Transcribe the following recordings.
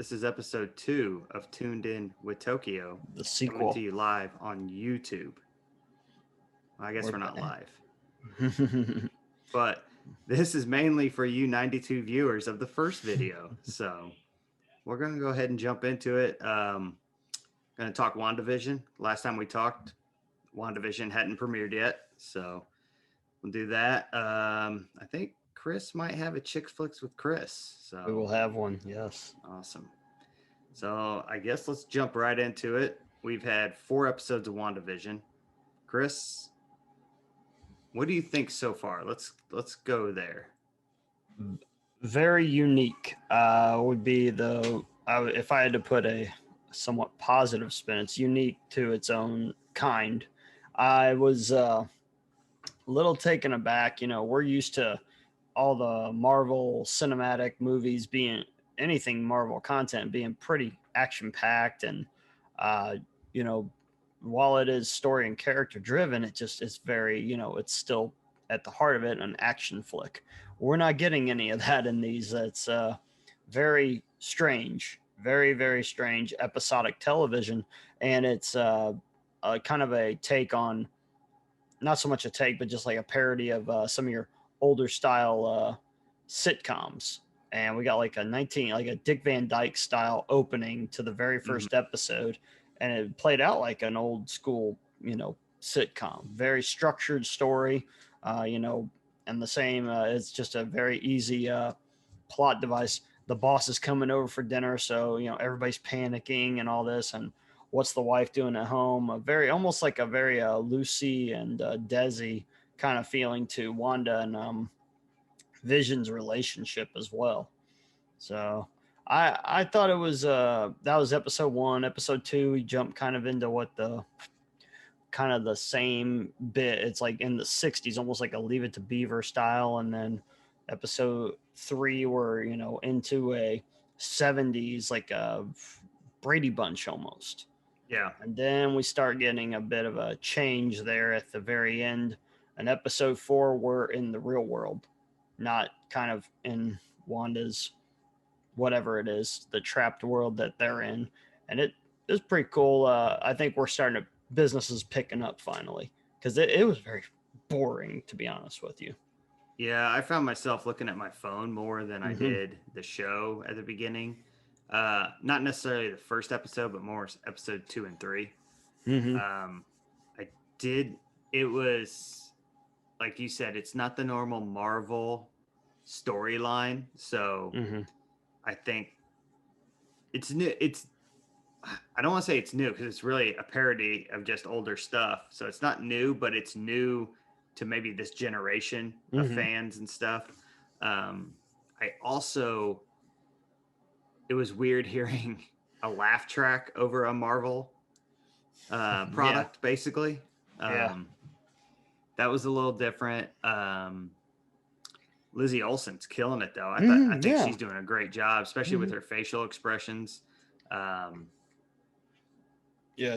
This is episode 2 of Tuned In with Tokyo, The coming sequel. to you live on YouTube. I guess we're not back. live, but this is mainly for you 92 viewers of the first video. So we're going to go ahead and jump into it. Going to talk WandaVision. Last time we talked, WandaVision hadn't premiered yet. So we'll do that. I think Chris might have a Chick Flicks with Chris. So We will have one, yes. awesome. So I guess let's jump right into it. We've had 4 episodes of WandaVision. Chris, what do you think so far? Let's go there. Very unique would be if I had to put a somewhat positive spin, it's unique to its own kind. I was a little taken aback. We're used to all the Marvel cinematic movies being anything Marvel content being pretty action packed and while it is story and character driven, it just is very, it's still at the heart of it an action flick. We're not getting any of that in these. It's very strange, very, very strange episodic television. And it's a kind of a take on, not so much a take, but just like a parody of some of your older style sitcoms. And we got like a Dick Van Dyke style opening to the very 1st episode. And it played out like an old school, sitcom, very structured story, and the same, it's just a very easy plot device. The boss is coming over for dinner. So, everybody's panicking and all this. And what's the wife doing at home? Almost like a very Lucy and Desi kind of feeling to Wanda and Vision's relationship as well. So I thought it was that was episode 1. Episode 2, we jumped kind of into what the kind of the same bit. It's like in the 60s, almost like a Leave It to Beaver style. And then episode 3, we're into a 70s, like a Brady Bunch almost. Yeah. And then we start getting a bit of a change there at the very end. And episode 4, we're in the real world, not kind of in Wanda's whatever it is, the trapped world that they're in. And it is pretty cool. I think we're starting to, business is picking up finally, because it was very boring, to be honest with you. Yeah, I found myself looking at my phone more than I did the show at the beginning. Not necessarily the first episode, but more episode 2 and 3. It was, like you said, it's not the normal Marvel storyline. So I think it's new. I don't want to say it's new because it's really a parody of just older stuff. So it's not new, but it's new to maybe this generation of fans and stuff. It was weird hearing a laugh track over a Marvel product, basically. That was a little different. Lizzie Olsen's killing it, though. I think she's doing a great job, especially with her facial expressions.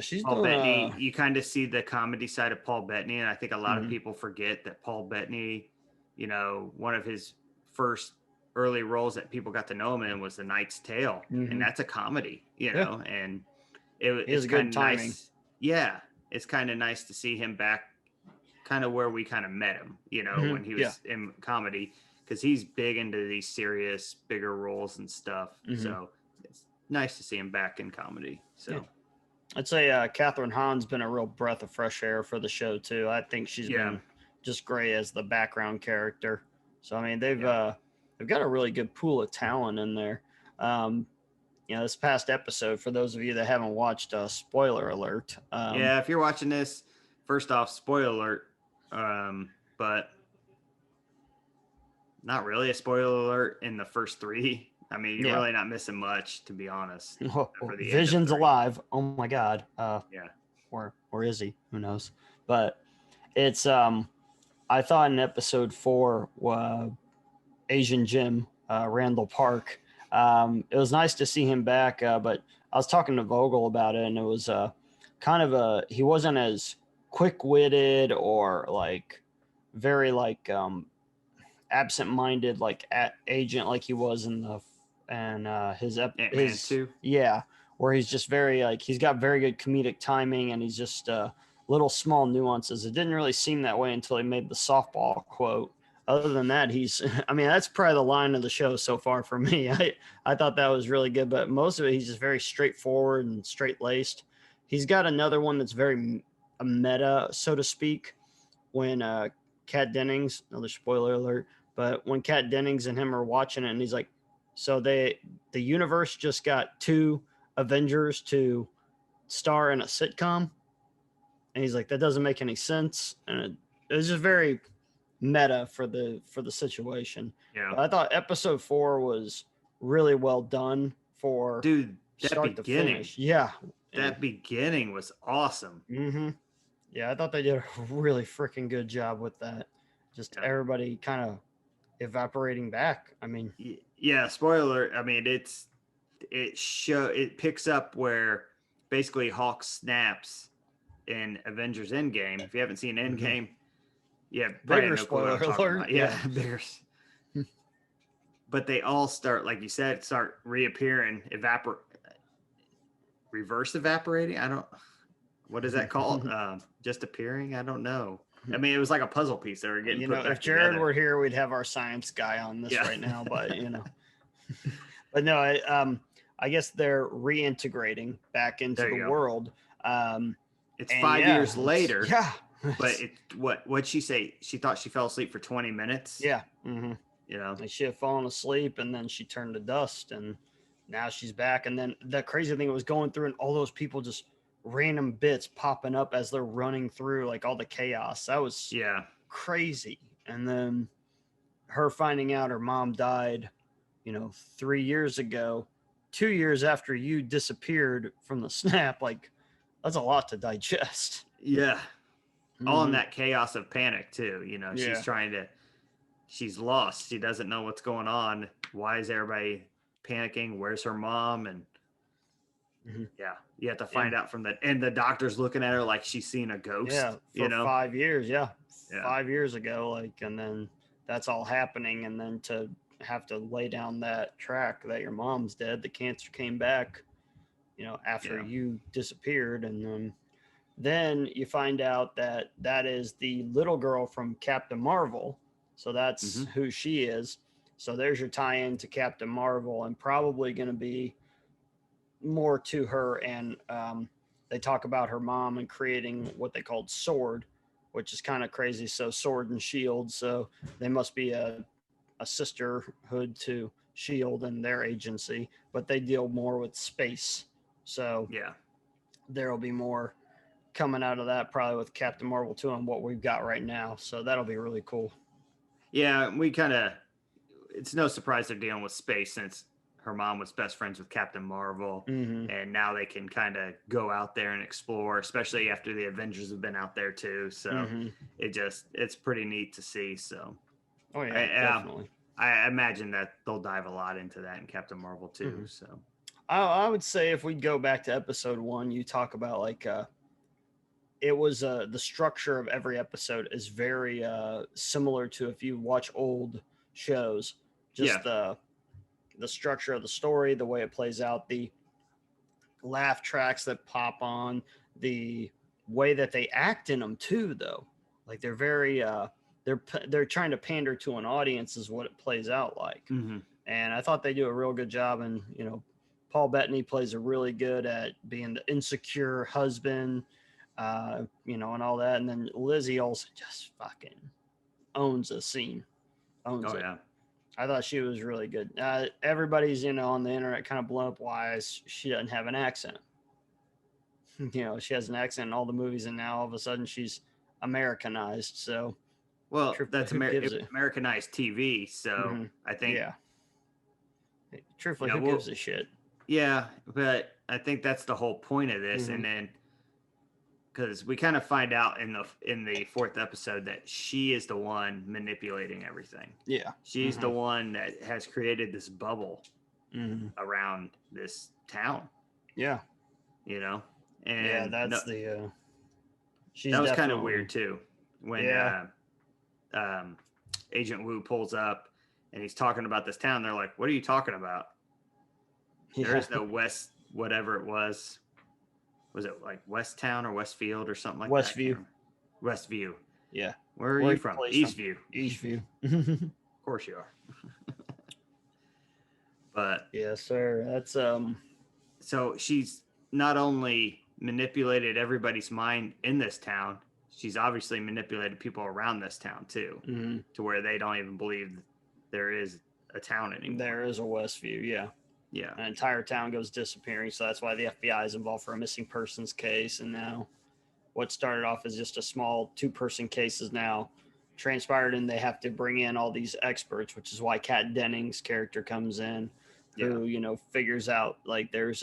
She's Paul doing, Bettany. You kind of see the comedy side of Paul Bettany, and I think a lot of people forget that Paul Bettany, one of his first early roles that people got to know him in was The Knight's Tale, and that's a comedy, and it's kind of nice. Yeah, it's kind of nice to see him back, kind of where we kind of met him, when he was in comedy, because he's big into these serious, bigger roles and stuff. So it's nice to see him back in comedy. So I'd say Catherine Hahn's been a real breath of fresh air for the show too. I think she's been just great as the background character. So I mean, they've got a really good pool of talent in there. This past episode, for those of you that haven't watched, spoiler alert. If you're watching this, first off, spoiler alert. But not really a spoiler alert in the first 3. I mean, you're really not missing much, to be honest. Vision's alive. Oh my God. Or is he? Who knows? But it's I thought in episode 4, Asian Jim, Randall Park. It was nice to see him back, but I was talking to Vogel about it, and it was kind of he wasn't as quick-witted or like very like absent-minded like agent like he was in the and Ant-Man his 2. yeah, where he's just very like he's got very good comedic timing, and he's just little small nuances. It didn't really seem that way until he made the softball quote. Other than that, he's I mean that's probably the line of the show so far for me. I thought that was really good, but most of it he's just very straightforward and straight laced. He's got another one that's very a meta, so to speak, when Kat Dennings, another spoiler alert, but when Kat Dennings and him are watching it, and he's like, so the universe just got two Avengers to star in a sitcom, and he's like, that doesn't make any sense, and it was just very meta for the situation. Yeah. But I thought episode 4 was really well done for Dude, that start beginning. to finish. Yeah. That beginning was awesome. Mm-hmm. Yeah, I thought they did a really freaking good job with that. Just everybody kind of evaporating back. I mean, yeah, spoiler. I mean, it picks up where basically Hulk snaps in Avengers Endgame. If you haven't seen Endgame, yeah, bigger spoiler alert. Yeah, bigger. But they all start, like you said, start reappearing, reverse evaporating. What is that called? Just appearing? I don't know. I mean, it was like a puzzle piece that were getting put back if Jared together. were here, we'd have our science guy on this right now, but but no, I guess they're reintegrating back into the world. It's 5 years later. Yeah. But what'd she say? She thought she fell asleep for 20 minutes. Yeah. Mm-hmm. Like she had fallen asleep and then she turned to dust and now she's back. And then the crazy thing was going through and all those people just random bits popping up as they're running through like all the chaos. That was crazy. And then her finding out her mom died, 3 years ago, 2 years after you disappeared from the snap. Like that's a lot to digest. Yeah. All in that chaos of panic too. She's lost. She doesn't know what's going on. Why is everybody panicking? Where's her mom? And you have to find out from that. And the doctor's looking at her like she's seen a ghost. Yeah, for 5 years. Yeah, 5 years ago. Like, and then that's all happening. And then to have to lay down that track that your mom's dead, the cancer came back, after you disappeared. And then you find out that is the little girl from Captain Marvel. So that's who she is. So there's your tie-in to Captain Marvel, and probably going to be more to her. And they talk about her mom and creating what they called SWORD, which is kind of crazy. So Sword and Shield. So they must be a sisterhood to Shield and their agency, but they deal more with space. So there'll be more coming out of that probably with Captain Marvel 2 and what we've got right now. So that'll be really cool. Yeah, it's no surprise they're dealing with space since her mom was best friends with Captain Marvel. And now they can kind of go out there and explore, especially after the Avengers have been out there too. So it's pretty neat to see. So definitely. I imagine that they'll dive a lot into that in Captain Marvel too. So I would say if we go back to episode 1, you talk about like it was the structure of every episode is very similar to if you watch old shows. Just the structure of the story, the way it plays out, the laugh tracks that pop on, the way that they act in them too. Though, like they're very they're trying to pander to an audience is what it plays out like. And I thought they do a real good job. And Paul Bettany plays a really good at being the insecure husband. And all that. And then Lizzie also just fucking owns the scene. Owns it. Yeah. I thought she was really good. Everybody's, on the internet kind of blown up why she doesn't have an accent. She has an accent in all the movies and now all of a sudden she's Americanized. So, that's Americanized TV. So I think, truthfully, who gives a shit? Yeah. But I think that's the whole point of this. And then, because we kind of find out in the 4th episode that she is the one manipulating everything. Yeah. She's the one that has created this bubble around this town. Yeah. And that's that was kind of weird too. When Agent Wu pulls up and he's talking about this town, they're like, what are you talking about? There Yeah. is no West, whatever it was. Was it like West Town or Westfield or something like that? Westview. Westview. Yeah. Where are Where you from? Eastview. Eastview. Of course you are. But yes, sir. That's so she's not only manipulated everybody's mind in this town, she's obviously manipulated people around this town too, to where they don't even believe there is a town anymore. There is a Westview, yeah. Yeah. An entire town goes disappearing, so that's why the FBI is involved for a missing persons case. And now what started off as just a small 2-person case is now transpired, and they have to bring in all these experts, which is why Kat Dennings' character comes in, who, you know, figures out like there's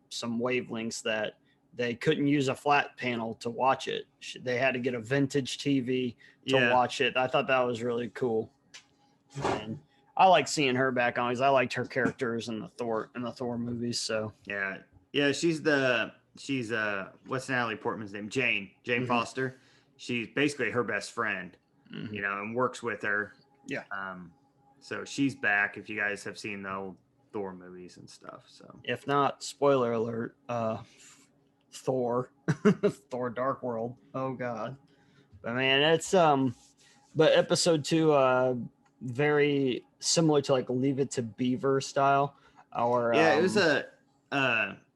some wavelengths that they couldn't use a flat panel to watch it. They had to get a vintage TV to watch it. I thought that was really cool. And I like seeing her back on because I liked her characters in the Thor movies. So yeah, she's what's Natalie Portman's name? Jane Foster. She's basically her best friend, you know, and works with her. Yeah. So she's back. If you guys have seen the old Thor movies and stuff, so if not, spoiler alert, Thor, Thor Dark World. Oh God, but man, it's but episode 2, very similar to like Leave It to Beaver style, or it was a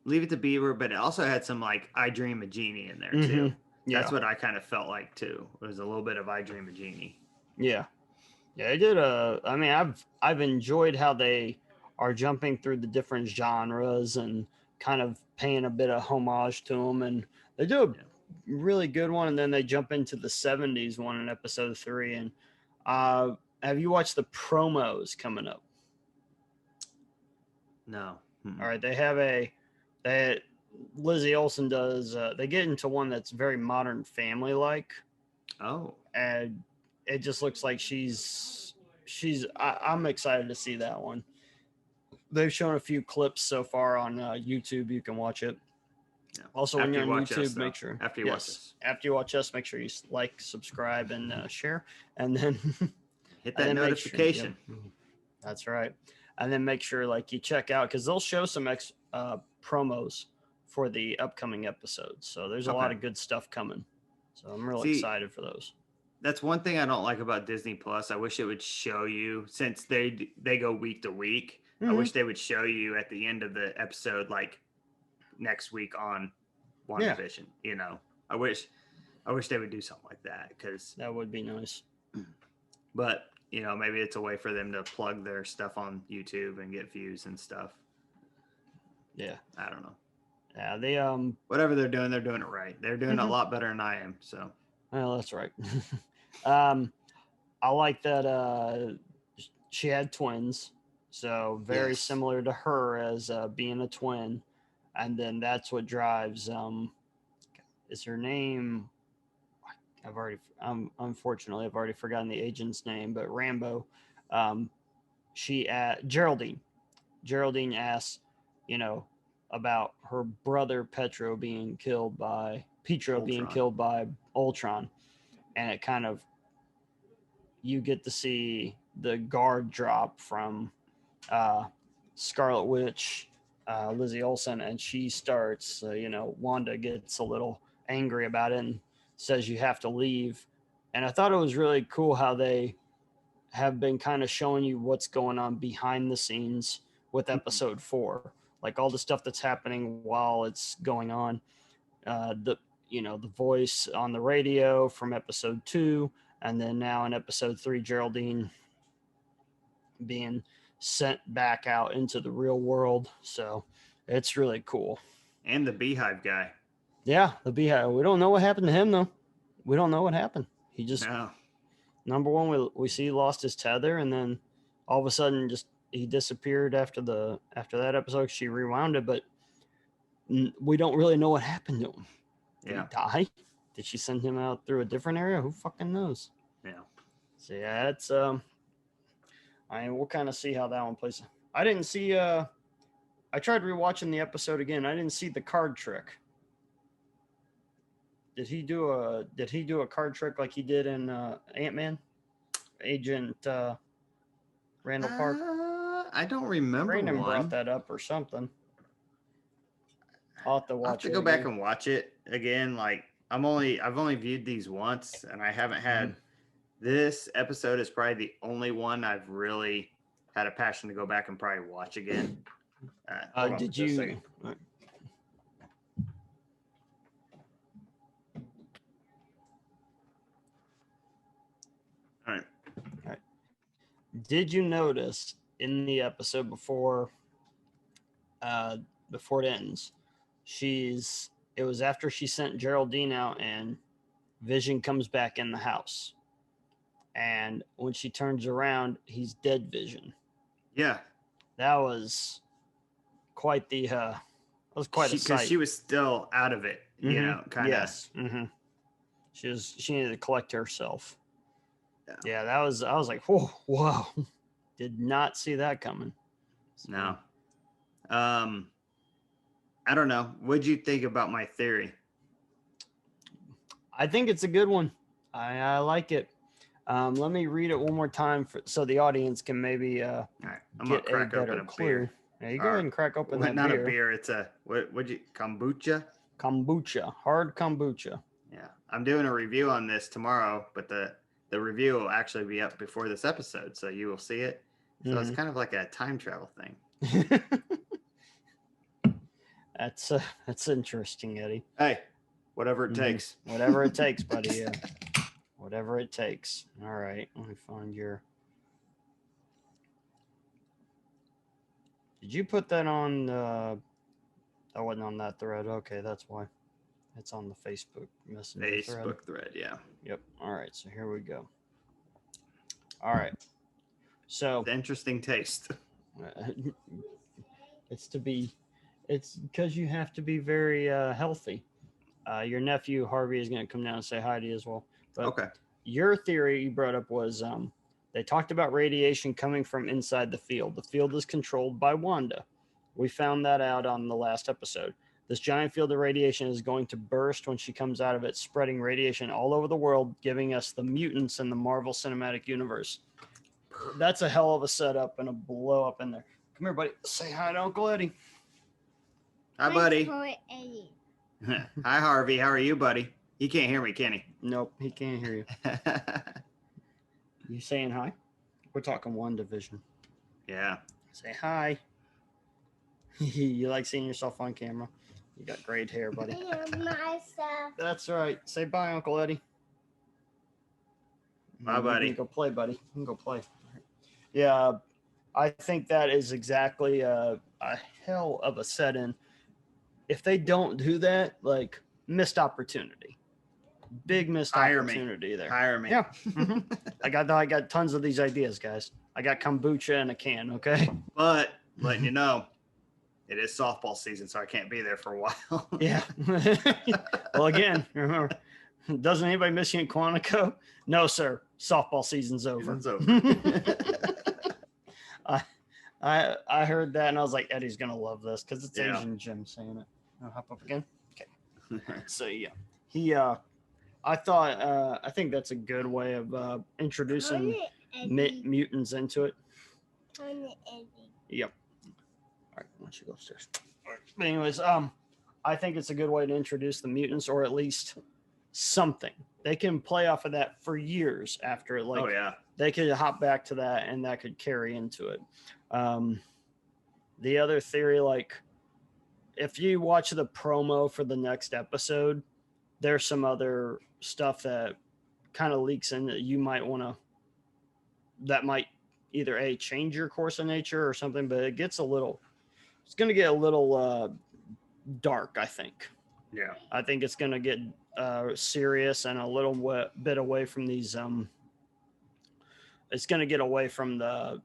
Leave It to Beaver, but it also had some like I Dream of Jeannie in there too. Yeah. That's what I kind of felt like too. It was a little bit of I Dream of Jeannie. Yeah, they did I mean, I've enjoyed how they are jumping through the different genres and kind of paying a bit of homage to them, and they do a really good one, and then they jump into the 70s one in episode 3. And have you watched the promos coming up? No. All right, they have Lizzie Olsen does they get into one that's very Modern Family like. Oh. And it just looks like I'm excited to see that one. They've shown a few clips so far on YouTube. You can watch it. Yeah. Also, when you're on YouTube, make sure after you watch us, make sure you like, subscribe, and share, and then hit that notification. Sure, that's right. And then make sure like you check out, because they'll show some promos for the upcoming episodes. So there's a lot of good stuff coming. So I'm really excited for those. That's one thing I don't like about Disney Plus. I wish it would show you, since they go week to week. I wish they would show you at the end of the episode, like next week on WandaVision. You know, I wish they would do something like that, because that would be nice. But you know, maybe it's a way for them to plug their stuff on YouTube and get views and stuff. Yeah, I don't know. Yeah, they whatever they're doing it right. They're doing a lot better than I am. So well, that's right. I like that she had twins. So very similar to her as being a twin, and then that's what drives. Is her name? Unfortunately I've already forgotten the agent's name, but Rambo. Geraldine. Geraldine asks, you know, about her brother Pietro being killed by Ultron, and it kind of, you get to see the guard drop from Scarlet Witch, Lizzie Olsen, and she starts, Wanda gets a little angry about it and says you have to leave. And I thought it was really cool how they have been kind of showing you what's going on behind the scenes with episode 4, like all the stuff that's happening while it's going on. The voice on the radio from episode 2, and then now in episode 3, Geraldine being sent back out into the real world. So it's really cool. And the Beehive guy. Yeah, the Beehive. We don't know what happened to him though. We don't know what happened. He just number one, we see he lost his tether, and then all of a sudden just he disappeared after that episode. She rewound it, but we don't really know what happened to him. Did he die? Did she send him out through a different area? Who fucking knows? Yeah. So yeah, it's we'll kind of see how that one plays. I didn't see I tried rewatching the episode again. I didn't see the card trick. Did he do a card trick like he did in Ant-Man? Agent Randall Park? I don't remember. Brandon brought that up or something. I'll have to I'll have watch to it go back again. and watch it again. Like I've only viewed these once, and I haven't had this episode is probably the only one I've really had a passion to go back and probably watch again. Hold on Did just a you? second. All right. Did you notice in the episode before it ends, it was after she sent Geraldine out and Vision comes back in the house. And when she turns around, he's dead Vision. Yeah. That was quite the a sight. Because she was still out of it, you know, kind of. Yes. She needed to collect herself. Yeah, I was like, whoa. Did not see that coming. So. No. I don't know. What'd you think about my theory? I think it's a good one. I like it. Let me read it one more time so the audience can maybe all right, I'm get gonna crack a better open a clue. beer. Yeah, you go ahead and crack open that not beer. Not a beer. It's a what'd you kombucha? Kombucha, hard kombucha. Yeah, I'm doing a review on this tomorrow, but the review will actually be up before this episode, so you will see it. So it's kind of like a time travel thing. That's interesting, Eddie. Hey, whatever it takes. Whatever it takes, buddy. Yeah. Whatever it takes. All right, let me find your. Did you put that on? That wasn't on that thread. Okay, that's why. It's on the Facebook Messenger thread. Yeah. Yep. All right, so here we go. All right. So the interesting taste. It's because you have to be very healthy. Your nephew Harvey is going to come down and say hi to you as well. But okay. Your theory you brought up was they talked about radiation coming from inside the field. The field is controlled by Wanda. We found that out on the last episode. This giant field of radiation is going to burst when she comes out of it, spreading radiation all over the world, giving us the mutants in the Marvel Cinematic Universe. That's a hell of a setup and a blow up in there. Come here, buddy. Say hi to Uncle Eddie. Hi, buddy. Hi, Harvey. How are you, buddy? He can't hear me, can he? Nope, he can't hear you. You saying hi? We're talking WandaVision. Yeah. Say hi. You like seeing yourself on camera? You got great hair, buddy. Myself. That's right. Say bye, Uncle Eddie. Bye, buddy. You can go play, buddy. You can go play. Yeah, I think that is exactly a hell of a set-in. If they don't do that, like, missed opportunity. Big missed opportunity there. Hire me. Yeah. I got tons of these ideas, guys. I got kombucha in a can, okay? But letting you know, it is softball season, so I can't be there for a while. Yeah. Well, again, remember, doesn't anybody miss you in Quantico? No, sir. Softball season's over. I heard that, and I was like, Eddie's going to love this because it's Asian Jim saying it. I'll hop up again. Okay. So, yeah. I think that's a good way of introducing mutants into it. Yep. All right, why don't you go upstairs? But anyways, I think it's a good way to introduce the mutants, or at least something. They can play off of that for years after it. Like, oh yeah, they could hop back to that, and that could carry into it. The other theory, like, if you watch the promo for the next episode, there's some other stuff that kind of leaks in that you might want to, that might either change your course of nature or something, but it's going to get a little dark, I think. Yeah. I think it's going to get serious and a little bit away from these, it's going to get away from the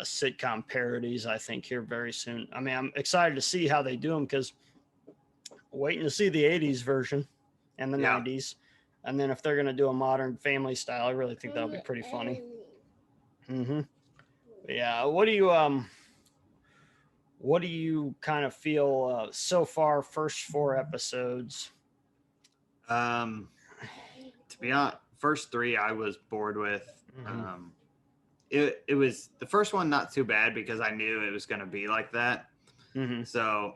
sitcom parodies, I think, here very soon. I mean, I'm excited to see how they do them, because waiting to see the 80s version and the 90s. And then if they're going to do a modern family style, I really think that'll be pretty funny. Yeah. What do you kind of feel so far, first 4 episodes? To be honest, first 3 I was bored with. It was the first one not too bad because I knew it was going to be like that. So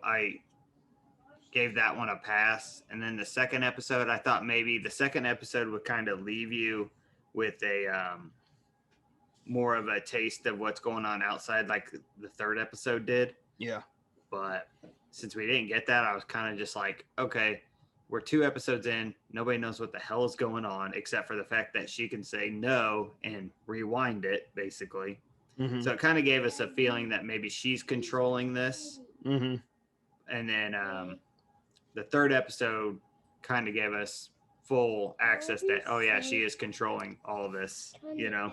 gave that one a pass. And then the second episode, I thought maybe the second episode would kind of leave you with a more of a taste of what's going on outside, like the third episode did. Yeah. But since we didn't get that, I was kind of just like, okay, we're 2 episodes in. Nobody knows what the hell is going on, except for the fact that she can say no and rewind it, basically. Mm-hmm. So it kind of gave us a feeling that maybe she's controlling this. Mm-hmm. And then the third episode kind of gave us full access that, oh yeah, she is controlling all of this, you know.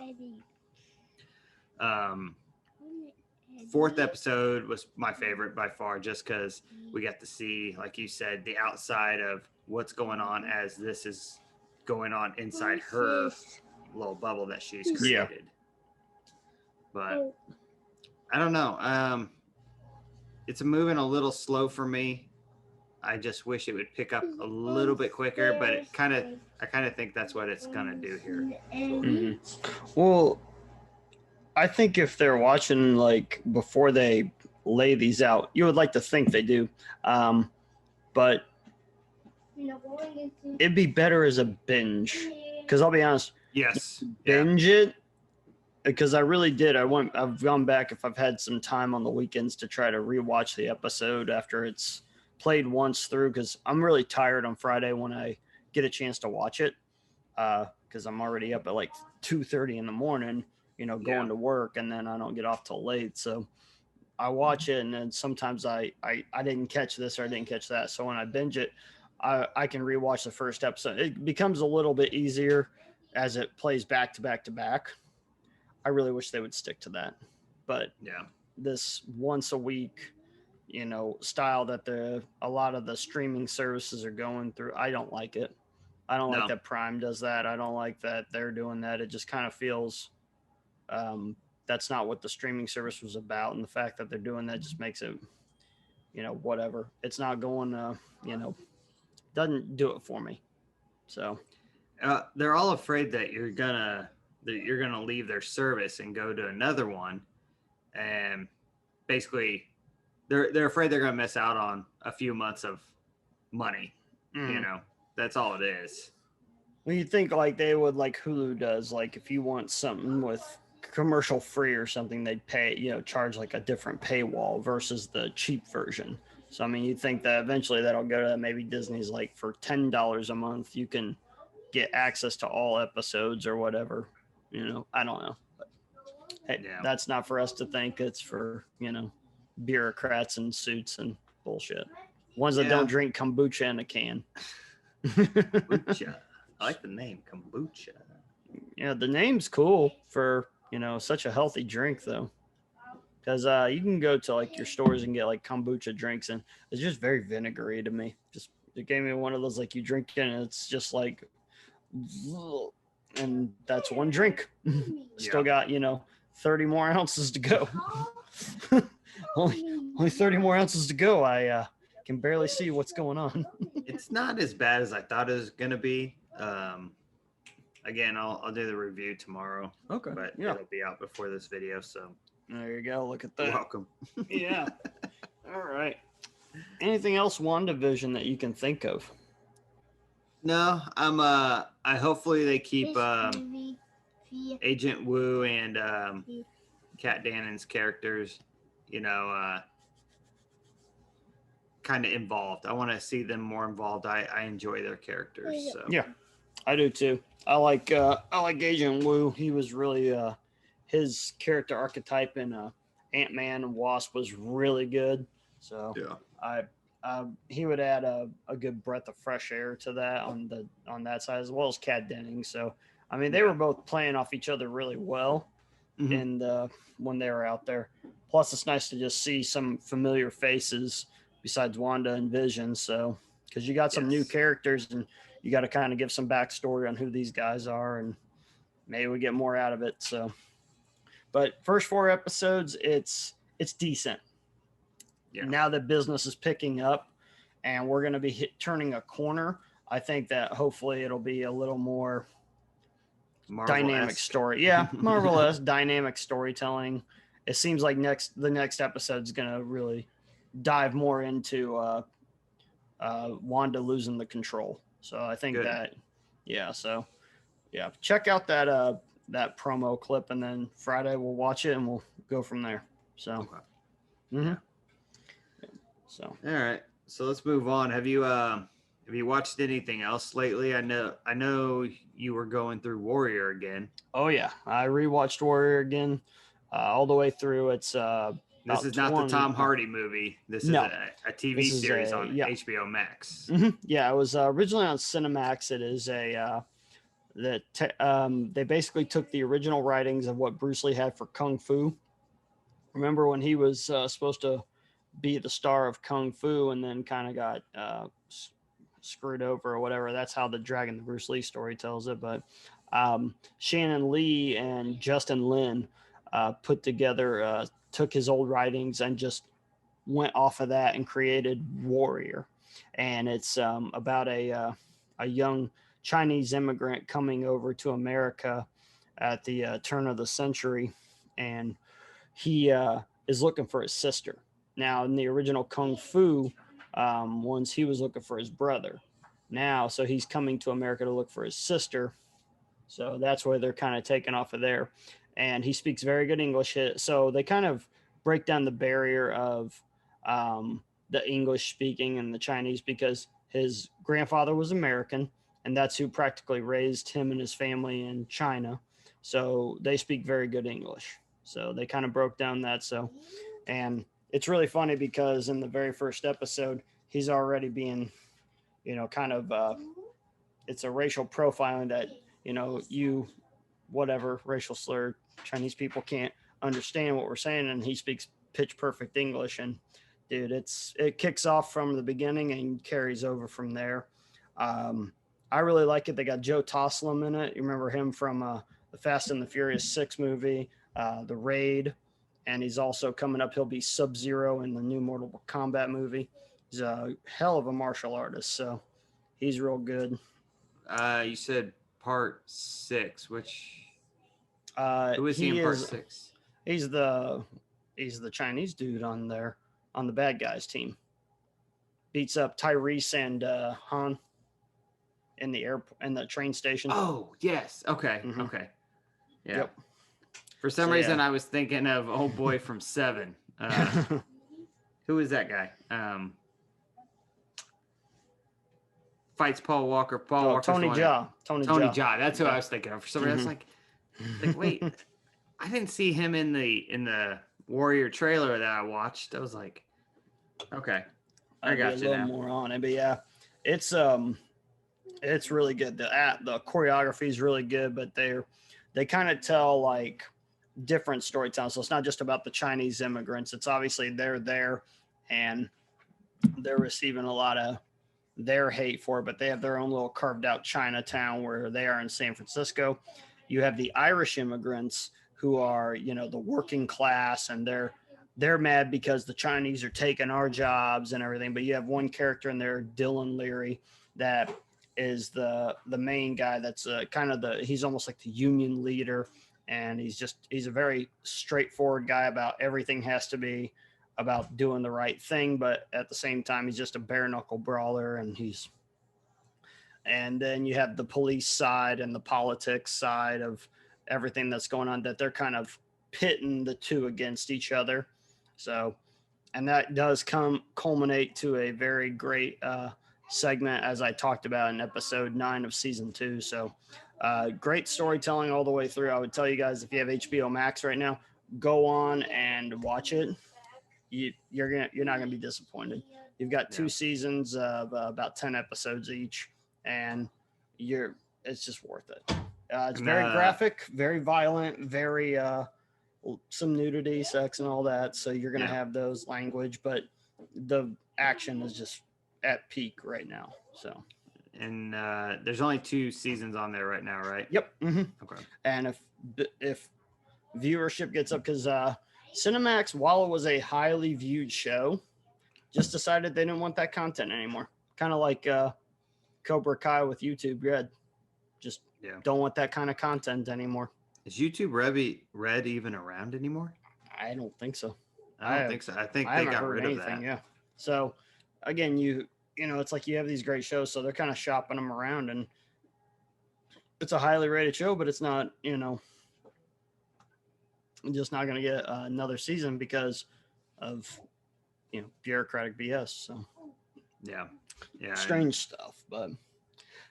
Fourth episode was my favorite by far, just because we got to see, like you said, the outside of what's going on as this is going on inside her little bubble that she's created. But I don't know. It's moving a little slow for me. I just wish it would pick up a little bit quicker, but I kind of think that's what it's gonna do here. Mm-hmm. Well, I think if they're watching like before they lay these out, you would like to think they do, but it'd be better as a binge. Because I'll be honest, Yes, binge it. Because I really did. I've gone back if I've had some time on the weekends to try to rewatch the episode after it's played once through. Because I'm really tired on Friday when I get a chance to watch it. Because I'm already up at like 2:30 in the morning, going to work, and then I don't get off till late. So I watch it, and then sometimes I didn't catch this or I didn't catch that. So when I binge it, I can rewatch the first episode. It becomes a little bit easier as it plays back to back to back. I really wish they would stick to that. But this once a week, style that a lot of the streaming services are going through, I don't like it. I don't like that Prime does that. I don't like that they're doing that. It just kind of feels that's not what the streaming service was about. And the fact that they're doing that just makes it, whatever. It's not going, doesn't do it for me. So they're all afraid that you're gonna leave their service and go to another one, and basically they're afraid they're gonna miss out on a few months of money. That's all it is. Well, you think like they would, like Hulu does, like if you want something with commercial free or something, they'd pay, charge like a different paywall versus the cheap version. So I mean, you'd think that eventually that'll go to maybe Disney's, like for $10 a month you can get access to all episodes or whatever. I don't know. But hey, that's not for us to think. It's for, bureaucrats in suits and bullshit. Ones that don't drink kombucha in a can. Kombucha. I like the name kombucha. Yeah, the name's cool for, such a healthy drink though. Because you can go to like your stores and get like kombucha drinks, and it's just very vinegary to me. Just it gave me one of those like you drink it and it's just like, and that's one drink. Still got 30 more ounces to go. only 30 more ounces to go. I can barely see what's going on. It's not as bad as I thought it was gonna be. Again, I'll do the review tomorrow. Okay, but it'll be out before this video. So there you go. Look at that. You're welcome. Yeah. All right. Anything else WandaVision that you can think of? No, I hopefully they keep Agent Wu and Kat Dannon's characters, kind of involved. I want to see them more involved. I enjoy their characters. So. Yeah, I do too. I like Agent Wu. He was really his character archetype in Ant-Man and Wasp was really good. So he would add a good breath of fresh air to that on that side, as well as Kat Denning. So I mean, they were both playing off each other really well, and when they were out there. Plus, it's nice to just see some familiar faces besides Wanda and Vision. So because you got some new characters, and you got to kind of give some backstory on who these guys are, and maybe we get more out of it. So, but first 4 episodes, it's decent. Yeah. Now that business is picking up and we're going to be turning a corner, I think that hopefully it'll be a little more dynamic story. Yeah, Marvel-esque dynamic storytelling. It seems like the next episode is going to really dive more into Wanda losing the control. So I think Good. that, yeah. So yeah, check out that promo clip, and then Friday we'll watch it and we'll go from there. So, Okay. mm-hmm. Yeah. So All right. So let's move on. Have you watched anything else lately? I know you were going through Warrior again. oh yeah, I rewatched Warrior again, all the way through. It's This about is not the 20. Tom Hardy movie. This is No, a TV this is series a on yeah. HBO Max. Mm-hmm. Yeah, it was originally on Cinemax. It is a they basically took the original writings of what Bruce Lee had for Kung Fu. Remember when he was supposed to be the star of Kung Fu and then kind of got screwed over or whatever? That's how the Dragon the Bruce Lee story tells it. But Shannon Lee and Justin Lin put together, took his old writings and just went off of that and created Warrior. And it's about a young Chinese immigrant coming over to America at the turn of the century, and he is looking for his sister. Now, in the original Kung Fu ones, he was looking for his brother. Now, so he's coming to America to look for his sister. So that's where they're kind of taken off of there. And he speaks very good English. So they kind of break down the barrier of the English speaking and the Chinese, because his grandfather was American, and that's who practically raised him and his family in China. So they speak very good English. So they kind of broke down that. So, and it's really funny because in the very first episode, he's already being, kind of, it's a racial profiling that, whatever racial slur, Chinese people can't understand what we're saying. And he speaks pitch perfect English. And dude, it kicks off from the beginning and carries over from there. I really like it. They got Joe Toslim in it. You remember him from the Fast and the Furious 6 movie, The Raid, and he's also coming up. He'll be Sub-Zero in the new Mortal Kombat movie. He's a hell of a martial artist, so he's real good. You said part 6. Who is he in part 6? He's the Chinese dude on the bad guys team. Beats up Tyrese and Han in the train station. Oh yes, okay, Mm-hmm. Okay, yeah. Yep. For some reason, I was thinking of old boy from Seven. Who is that guy? Fights Paul Walker. Tony Jaa. Tony Jaa. That's who I was thinking of. For some reason, I was like, wait, I didn't see him in the Warrior trailer that I watched. I was like, okay, I got you now. A little more on it, but yeah, it's really good. The choreography is really good, but they kind of tell like different storytelling. So it's not just about the Chinese immigrants. It's obviously they're there and they're receiving a lot of their hate for it, but they have their own little carved out Chinatown where they are in San Francisco. You have the Irish immigrants who are, the working class, and they're mad because the Chinese are taking our jobs and everything. But you have one character in there, Dylan Leary, that is the main guy. That's he's almost like the union leader. And he's a very straightforward guy about everything has to be about doing the right thing. But at the same time, he's just a bare knuckle brawler. And then you have the police side and the politics side of everything that's going on, that they're kind of pitting the two against each other. So, and that does culminate to a very great segment, as I talked about in episode 9 of season 2. So great storytelling all the way through. I would tell you guys, if you have HBO Max right now, go on and watch it. You're not gonna be disappointed. You've got 2 seasons of about 10 episodes each, and it's just worth it. It's very graphic, very violent, very some nudity, sex, and all that. So you're gonna have those language, but the action is just at peak right now. So, and there's only 2 seasons on there right now, right? Yep. Mm-hmm. Okay. And if viewership gets up, because Cinemax, while it was a highly viewed show, just decided they didn't want that content anymore. Kind of like Cobra Kai with YouTube Red. Just don't want that kind of content anymore. Is YouTube Red even around anymore? I don't think so. I don't think so. I think they got rid of that. Yeah. So again, you it's like you have these great shows, so they're kind of shopping them around, and it's a highly rated show, but it's not, just not going to get another season because of, bureaucratic BS. So yeah, strange stuff, but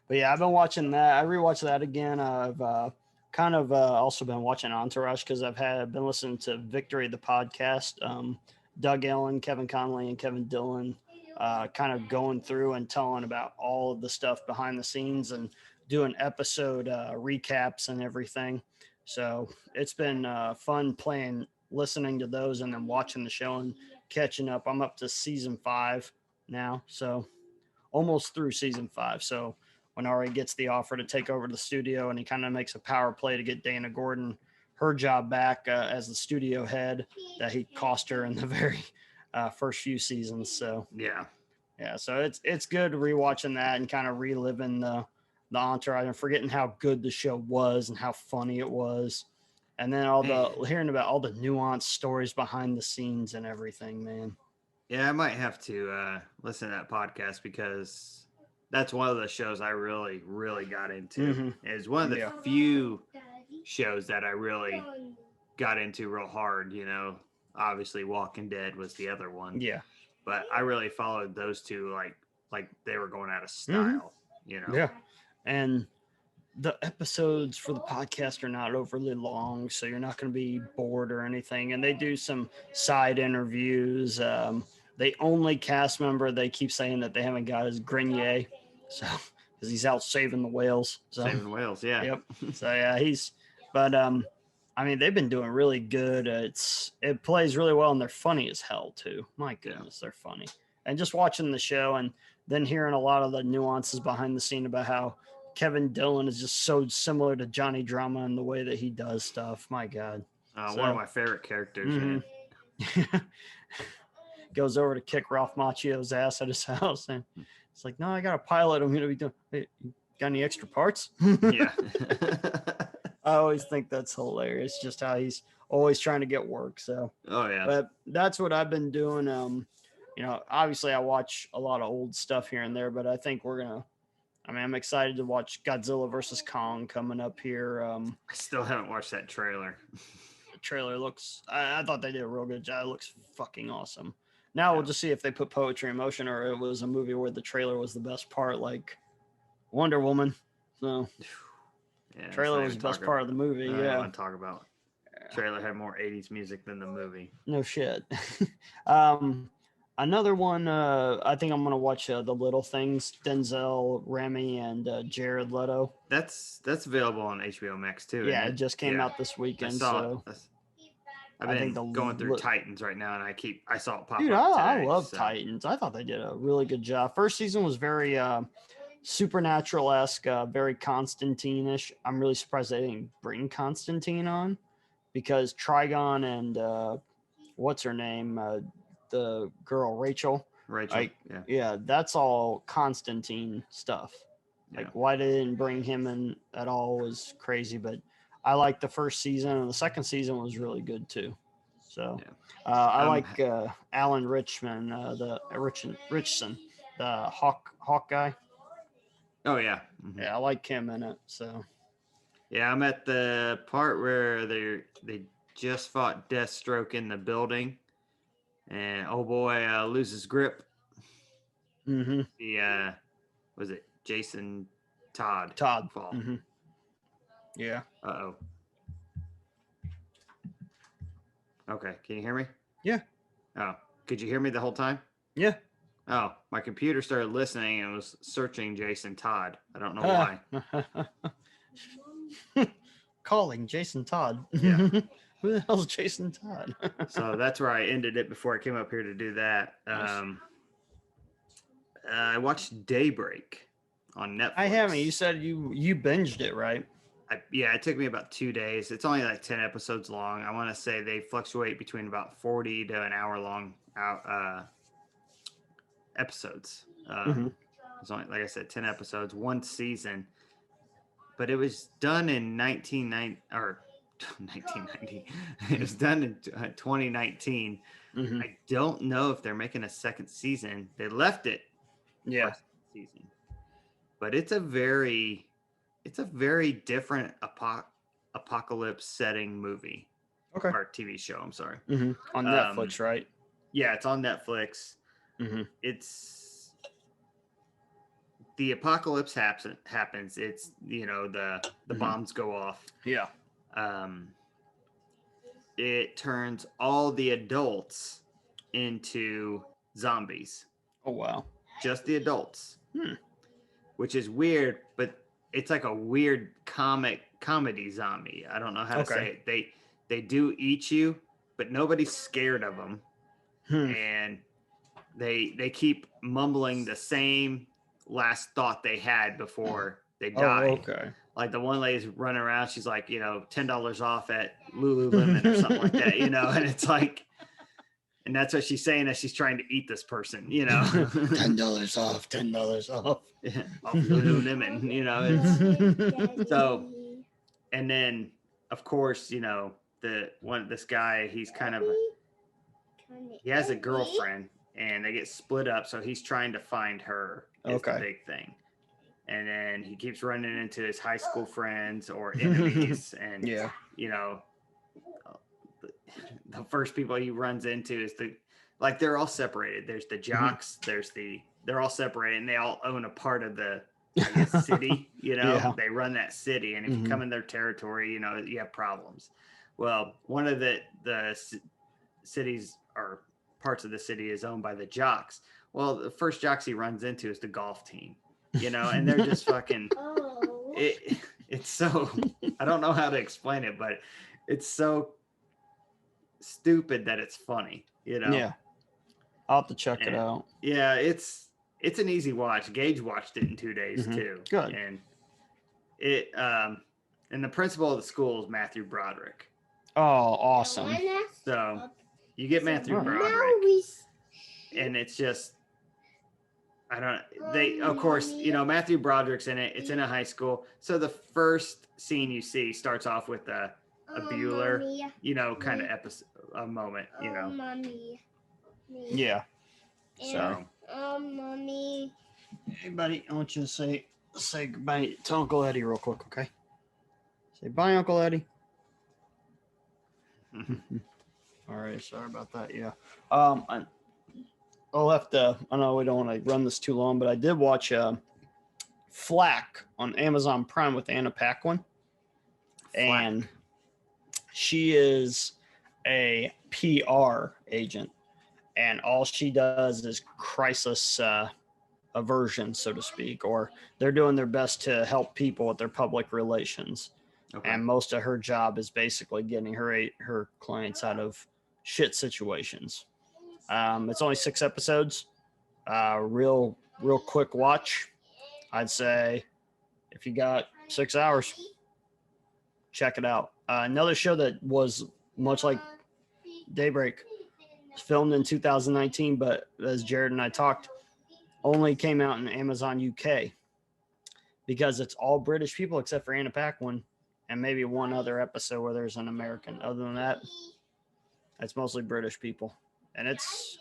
yeah, I've been watching that. I rewatched that again. I've kind of also been watching Entourage because been listening to Victory, the podcast. Doug Ellen, Kevin Connolly, and Kevin Dillon kind of going through and telling about all of the stuff behind the scenes and doing episode recaps and everything. So it's been fun listening to those and then watching the show and catching up. I'm up to season 5 now, so almost through season 5. So when Ari gets the offer to take over the studio and he kind of makes a power play to get Dana Gordon her job back as the studio head that he cost her in the very first few seasons. So yeah, so it's good rewatching that and kind of reliving the Entourage and forgetting how good the show was and how funny it was, and then hearing about all the nuanced stories behind the scenes and everything, man. Yeah, I might have to listen to that podcast because that's one of the shows I really, really got into. Mm-hmm. It's one of the few shows that I really got into real hard. Obviously Walking Dead was the other one. Yeah, but I really followed those two like they were going out of style. Mm-hmm. Yeah, and the episodes for the podcast are not overly long, so you're not going to be bored or anything. And they do some side interviews. The only cast member they keep saying that they haven't got is Grenier, so because he's out saving the whales. So, saving whales, yeah. Yep. So yeah, but I mean, they've been doing really good. It plays really well, and they're funny as hell too. My goodness, they're funny. And just watching the show and then hearing a lot of the nuances behind the scene about how Kevin Dillon is just so similar to Johnny Drama in the way that he does stuff. My God. One of my favorite characters. Mm-hmm. Goes over to kick Ralph Macchio's ass at his house. And it's like, no, I got a pilot. I'm going to be doing. Hey, got any extra parts? Yeah. I always think that's hilarious. Just how he's always trying to get work. So, but that's what I've been doing. Obviously I watch a lot of old stuff here and there, but I think I'm excited to watch Godzilla versus Kong coming up here. I still haven't watched that trailer. The trailer looks, I thought they did a real good job. It looks fucking awesome. Now we'll just see if they put poetry in motion or it was a movie where the trailer was the best part, like Wonder Woman. So trailer was the best part of the movie. I want to talk about. Trailer had more 80s music than the movie. No shit. Another one, I think I'm going to watch The Little Things, Denzel, Remy, and Jared Leto. That's available on HBO Max too. Yeah, it just came out this weekend. I've been going through Titans right now, and I saw it pop up today. I love so. Titans. I thought they did a really good job. First season was very supernatural-esque, very Constantine-ish. I'm really surprised they didn't bring Constantine on because Trigon and what's her name? The girl Rachel. Yeah, that's all Constantine stuff. Like why they didn't bring him in at all was crazy, but I liked the first season and the second season was really good too. So I like Alan Richman, Richson, the Hawk guy. Oh yeah. Mm-hmm. Yeah, I like him in it. So yeah, I'm at the part where they just fought Deathstroke in the building. And oh boy, loses grip. Mm-hmm. Was it Jason Todd? Fall. Mm-hmm. Yeah. Uh-oh. Okay, can you hear me? Yeah. Oh, could you hear me the whole time? Yeah. Oh, my computer started listening and was searching Jason Todd. I don't know why. Calling Jason Todd. Yeah. Who the hell's Jason Todd? So that's where I ended it before I came up here to do that. I watched Daybreak on Netflix. I haven't. You said you binged it, right? It took me about 2 days. It's only like 10 episodes long. I want to say they fluctuate between about 40 to an hour long episodes. It's only, like I said, 10 episodes, one season. But it was done in 1990. It was done in 2019. Mm-hmm. I don't know if they're making a second season. They left it Yeah. first season. But it's a very different apocalypse setting movie. Okay. Or TV show, I'm sorry. On Netflix, right? Yeah, it's on Netflix. It's the apocalypse happens. It's, you know, the bombs go off. Yeah. It turns all the adults into zombies. Oh, wow. Just the adults. Which is weird, but it's like a weird comedy zombie. I don't know how to say it. They do eat you, but nobody's scared of them. And they keep mumbling the same last thought they had before they died. Oh, okay. Like the one lady's running around, she's like, you know, $10 off at Lululemon or something like that, you know, and it's like, and that's what she's saying as she's trying to eat this person, you know. $10 off, $10 off. Off Lululemon, you know. So, and then of course, you know, this guy, he's kind of he has a girlfriend and they get split up, so he's trying to find her is the big thing. And then he keeps running into his high school friends or enemies. And, you know, the first people he runs into is they're all separated. There's the jocks, they're all separated, and they all own a part of the city, you know, they run that city. And if you come in their territory, you know, you have problems. Well, one of the cities or parts of the city is owned by the jocks. Well, the first jocks he runs into is the golf team. You know, and they're just fucking it's so I don't know how to explain it, but it's so stupid that it's funny, you know. Yeah, I'll have to check it out. Yeah, it's an easy watch. Gage watched it in 2 days too. Good. And it and the principal of the school is Matthew Broderick. Oh, awesome. So you get Matthew Broderick, and it's just of course, you know, Matthew Broderick's in it. It's in a high school. So the first scene you see starts off with a Bueller, you know, kind of a moment, you know. Yeah. So. Mommy. Hey, buddy, I want you to say goodbye to Uncle Eddie real quick, okay? Say bye, Uncle Eddie. All right, sorry about that. Yeah. I'll have to, I know we don't want to run this too long, but I did watch Flack on Amazon Prime with Anna Paquin. And she is a PR agent. And all she does is crisis aversion, so to speak, or they're doing their best to help people with their public relations. Okay. And most of her job is basically getting her clients out of shit situations. It's only 6 episodes. Real quick watch. I'd say if you got 6 hours, check it out. Another show that was much like Daybreak, filmed in 2019, but as Jared and I talked, only came out in Amazon UK because it's all British people except for Anna Paquin and maybe one other episode where there's an American. Other than that, it's mostly British people. And it's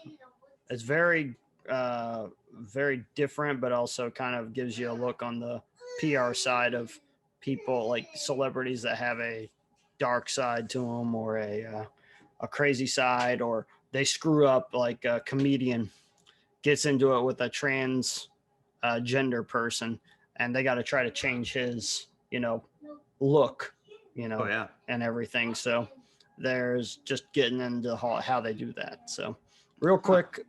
very, very different, but also kind of gives you a look on the PR side of people like celebrities that have a dark side to them or a crazy side, or they screw up, like a comedian gets into it with a trans gender person and they got to try to change his, you know, look, you know, and everything. So there's just getting into how they do that. So real quick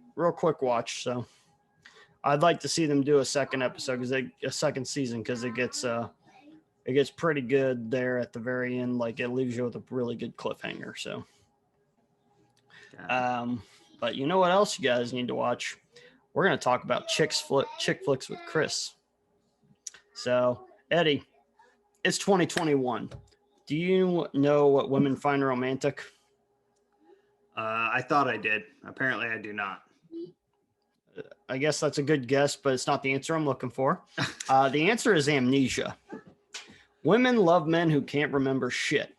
watch. So I'd like to see them do a second episode a second season, because it gets pretty good there at the very end. Like it leaves you with a really good cliffhanger. So, but you know what else you guys need to watch? We're going to talk about chick flicks with Chris. So Eddie, it's 2021. Do you know what women find romantic? I thought I did. Apparently I do not. I guess that's a good guess, but it's not the answer I'm looking for. The answer is amnesia. Women love men who can't remember shit.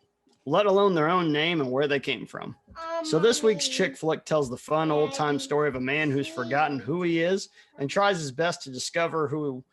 let alone their own name and where they came from. So this week's chick flick tells the fun old-time story of a man who's forgotten who he is and tries his best to discover who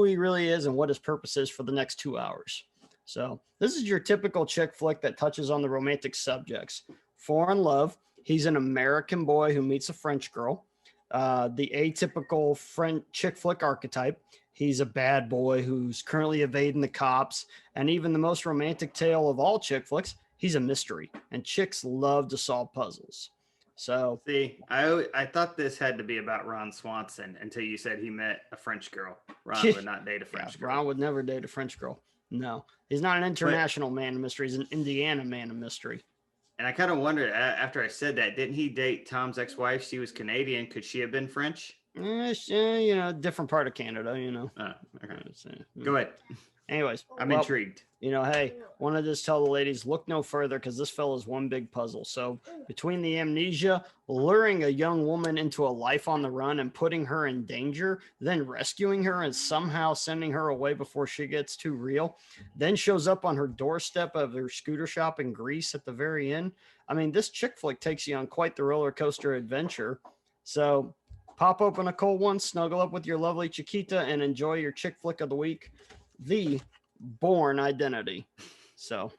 he really is and what his purpose is for the next 2 hours. So this is your typical chick flick that touches on the romantic subjects. Foreign love. He's an American boy who meets a French girl. The atypical French chick flick archetype. He's a bad boy who's currently evading the cops. And even the most romantic tale of all chick flicks, he's a mystery. And chicks love to solve puzzles. So see, I thought this had to be about Ron Swanson until you said he met a French girl. Ron would not date a French girl. Ron would never date a French girl. No, he's not an international man of mystery. He's an Indiana man of mystery. And I kind of wondered after I said that, didn't he date Tom's ex-wife? She was Canadian. Could she have been French? Different part of Canada, Okay. Go ahead. Anyways, I'm intrigued. Hey, want to just tell the ladies, look no further because this fella's one big puzzle. So between the amnesia, luring a young woman into a life on the run and putting her in danger, then rescuing her and somehow sending her away before she gets too real, then shows up on her doorstep of her scooter shop in Greece at the very end. I mean, this chick flick takes you on quite the roller coaster adventure. So pop open a cold one, snuggle up with your lovely Chiquita, and enjoy your chick flick of the week, The Bourne Identity. So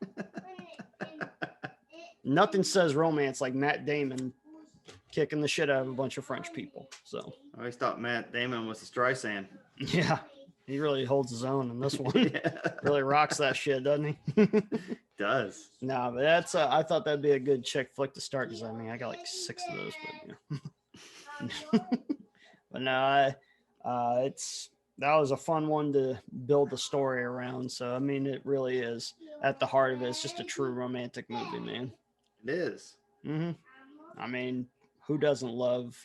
nothing says romance like Matt Damon kicking the shit out of a bunch of French people. So I always thought Matt Damon was a Streisand. Yeah, he really holds his own in this one. Yeah. Really rocks that shit, doesn't he? Does. No, but that's I thought that'd be a good chick flick to start because I got like 6 of those, but no, that was a fun one to build the story around. So it really is at the heart of it. It's just a true romantic movie, man. It is. Who doesn't love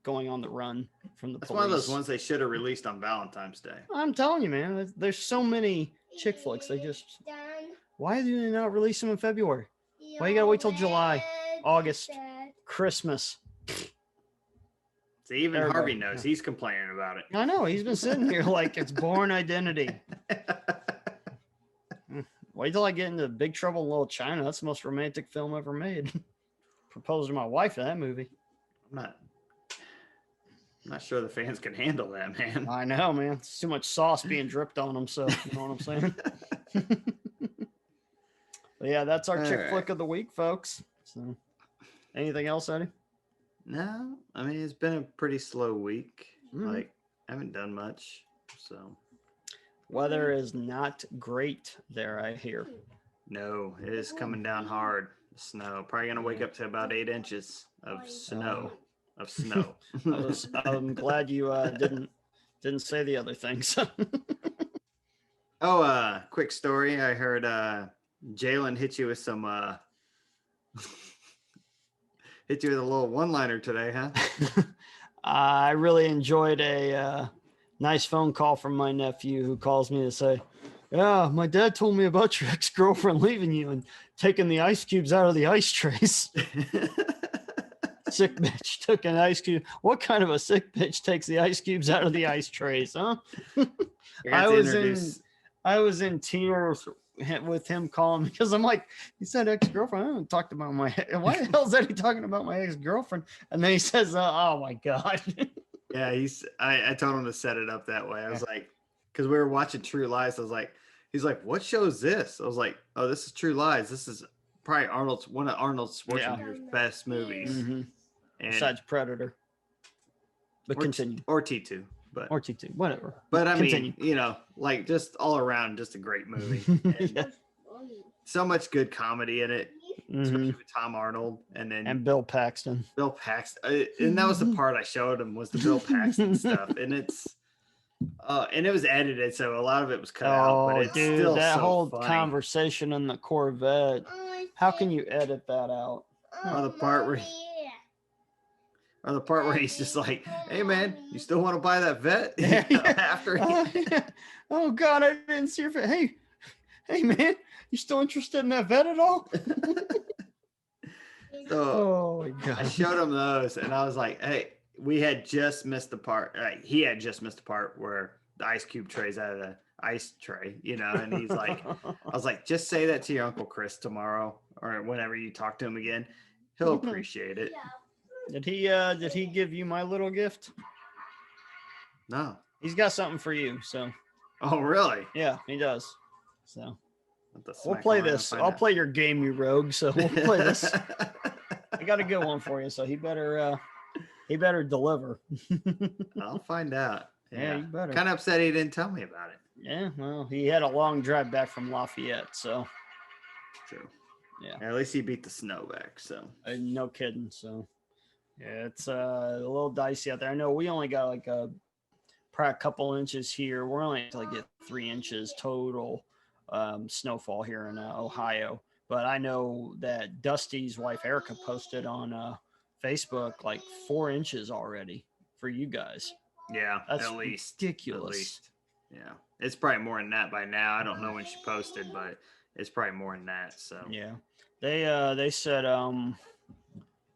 going on the run from the police? That's one of those ones they should have released on Valentine's Day. I'm telling you, man. There's so many chick flicks. Why do they not release them in February? Why you gotta wait till July, August, Christmas? See, even Harvey knows. He's complaining about it. I know. He's been sitting here like it's Bourne Identity. Wait till I get into Big Trouble in Little China. That's the most romantic film ever made. Proposed to my wife in that movie. I'm not sure the fans can handle that, man. I know, man. It's too much sauce being dripped on them. So you know what I'm saying? But yeah, that's our chick flick of the week, folks. So anything else, Eddie? No, it's been a pretty slow week. I haven't done much. So weather is not great there, I hear. No, it is coming down hard. Snow. Probably gonna wake up to about 8 inches of snow. I'm glad you didn't say the other things. Quick story. I heard Jalen hit you with some hit you with a little one-liner today, huh? I really enjoyed a nice phone call from my nephew who calls me to say, yeah, my dad told me about your ex-girlfriend leaving you and taking the ice cubes out of the ice trays. Sick bitch took an ice cube. What kind of a sick bitch takes the ice cubes out of the ice trays, huh? I was in tears with him calling me because I'm like, he said ex-girlfriend. I haven't talked about why the hell is he talking about my ex-girlfriend? And then he says, oh my God. Yeah, I told him to set it up that way. I was like, because we were watching True Lies. I was like, he's like, what show is this? I was like, oh, this is True Lies. This is probably one of Arnold Schwarzenegger's best movies. Mm-hmm. Besides Predator. But continue. Or T2. Or T2, whatever. But continue. Like just all around, just a great movie. Yeah. So much good comedy in it, especially with Tom Arnold and Bill Paxton. And that was the part I showed him was the Bill Paxton stuff. And and it was edited, so a lot of it was cut out. But it's still that so whole funny. Conversation in the Corvette. How can you edit that out? The part where he's just like, "Hey man, you still want to buy that vet?" After oh God, I didn't see your face. Hey man, you still interested in that vet at all? So my God. I showed him those, and I was like, "Hey, we had just missed the part. He had just missed the part where the ice cube trays out of the ice tray, and he's like, I was like, just say that to your Uncle Chris tomorrow or whenever you talk to him again. He'll appreciate it. Did he give you my little gift? No. He's got something for you, so. Oh, really? Yeah, he does. So we'll Smack play him around this. and I'll find out. play your game, you rogue. So we'll play this. I got a good one for you, so he better deliver. I'll find out. Yeah, you better. Kind of upset he didn't tell me about it. Yeah, well, he had a long drive back from Lafayette, so. True. Yeah. At least he beat the snow back, so. No kidding. So, yeah, it's a little dicey out there. I know we only got like probably a couple inches here. We're only to get 3 inches total snowfall here in Ohio. But I know that Dusty's wife Erica posted on Facebook like 4 inches already for you guys. Yeah, that's at least ridiculous. At least. Yeah, it's probably more than that by now. I don't know when she posted, but it's probably more than that. So yeah, they said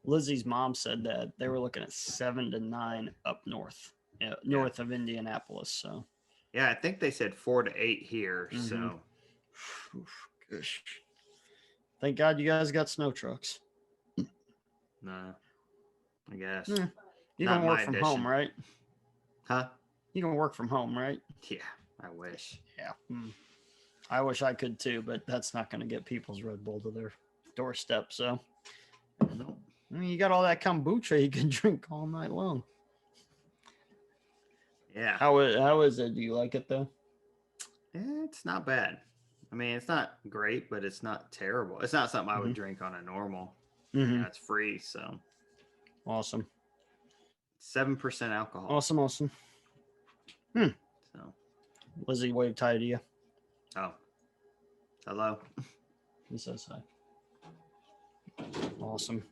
Lizzie's mom said that they were looking at 7 to 9 up north, north of Indianapolis. So yeah, I think they said 4 to 8 here. Mm-hmm. So gosh, thank God you guys got snow trucks. No, I guess you can work from home, right? Huh? You can work from home, right? Yeah, I wish. Yeah. I wish I could too, but that's not going to get people's Red Bull to their doorstep. So Nope. I mean, you got all that kombucha you can drink all night long. Yeah. How is it? Do you like it though? It's not bad. I mean, it's not great, but it's not terrible. It's not something I would drink on a normal. Mm-hmm. Yeah, it's free, so. Awesome. 7% alcohol. Awesome. So. Lizzie waved hi to you. Oh. Hello. He says hi. Awesome.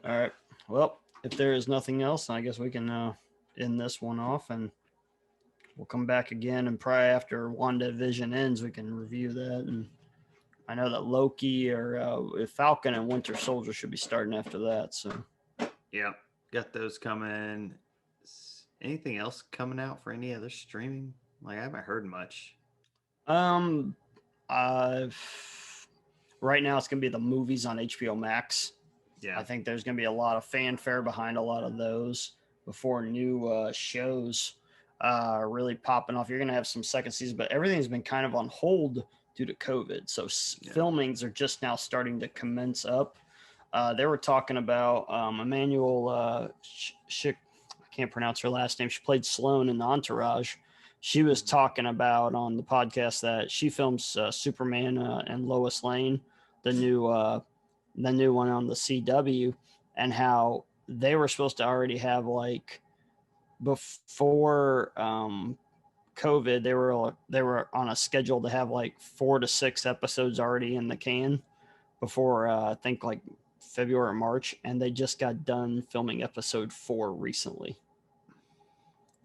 All right. Well, if there is nothing else, I guess we can end this one off, and we'll come back again. And probably after WandaVision ends, we can review that. And I know that Loki or Falcon and Winter Soldier should be starting after that. So. Yep. Got those coming. Anything else coming out for any other streaming? Like, I haven't heard much. Right now it's gonna be the movies on HBO Max. Yeah, I think there's gonna be a lot of fanfare behind a lot of those before new shows really popping off. You're gonna have some second season, but everything's been kind of on hold due to COVID. So filmings are just now starting to commence up. They were talking about Emmanuel I can't pronounce her last name. She played Sloane in Entourage. She was talking about on the podcast that she films Superman and Lois Lane, the new one on the CW, and how they were supposed to already have, like, before COVID, they were on a schedule to have like 4 to 6 episodes already in the can before I think like February or March, and they just got done filming episode 4 recently.